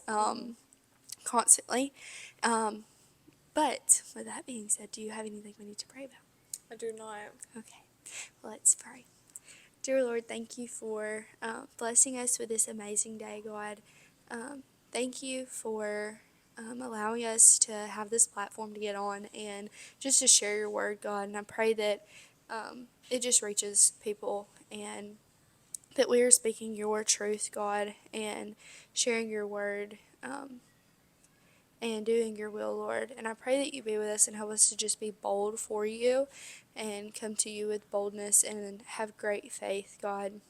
[SPEAKER 1] constantly. But with that being said, do you have anything we need to pray about?
[SPEAKER 2] I do not.
[SPEAKER 1] Okay, well, let's pray. Dear Lord, thank you for blessing us with this amazing day, God. Thank you for allowing us to have this platform to get on and just to share your word, God. And I pray that it just reaches people, and that we are speaking your truth, God, and sharing your word. And doing your will, Lord. And I pray that you be with us and help us to just be bold for you and come to you with boldness and have great faith, God.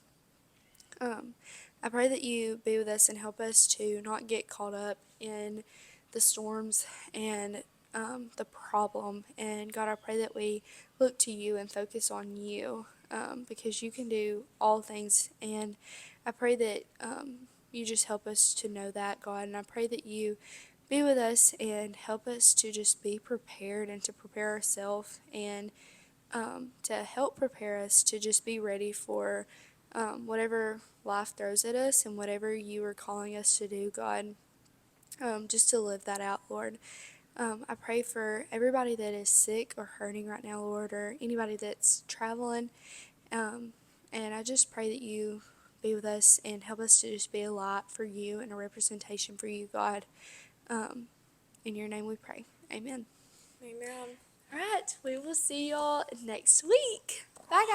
[SPEAKER 1] I pray that you be with us and help us to not get caught up in the storms and the problem. And God, I pray that we look to you and focus on you because you can do all things. And I pray that you just help us to know that, God. And I pray that you be with us and help us to just be prepared and to prepare ourselves, and to help prepare us to just be ready for whatever life throws at us and whatever you are calling us to do, God. Just to live that out, Lord. I pray for everybody that is sick or hurting right now, Lord, or anybody that's traveling. And I just pray that you be with us and help us to just be a light for you and a representation for you, God. In your name we pray. Amen.
[SPEAKER 2] Amen.
[SPEAKER 1] All right, we will see y'all next week. Bye, guys.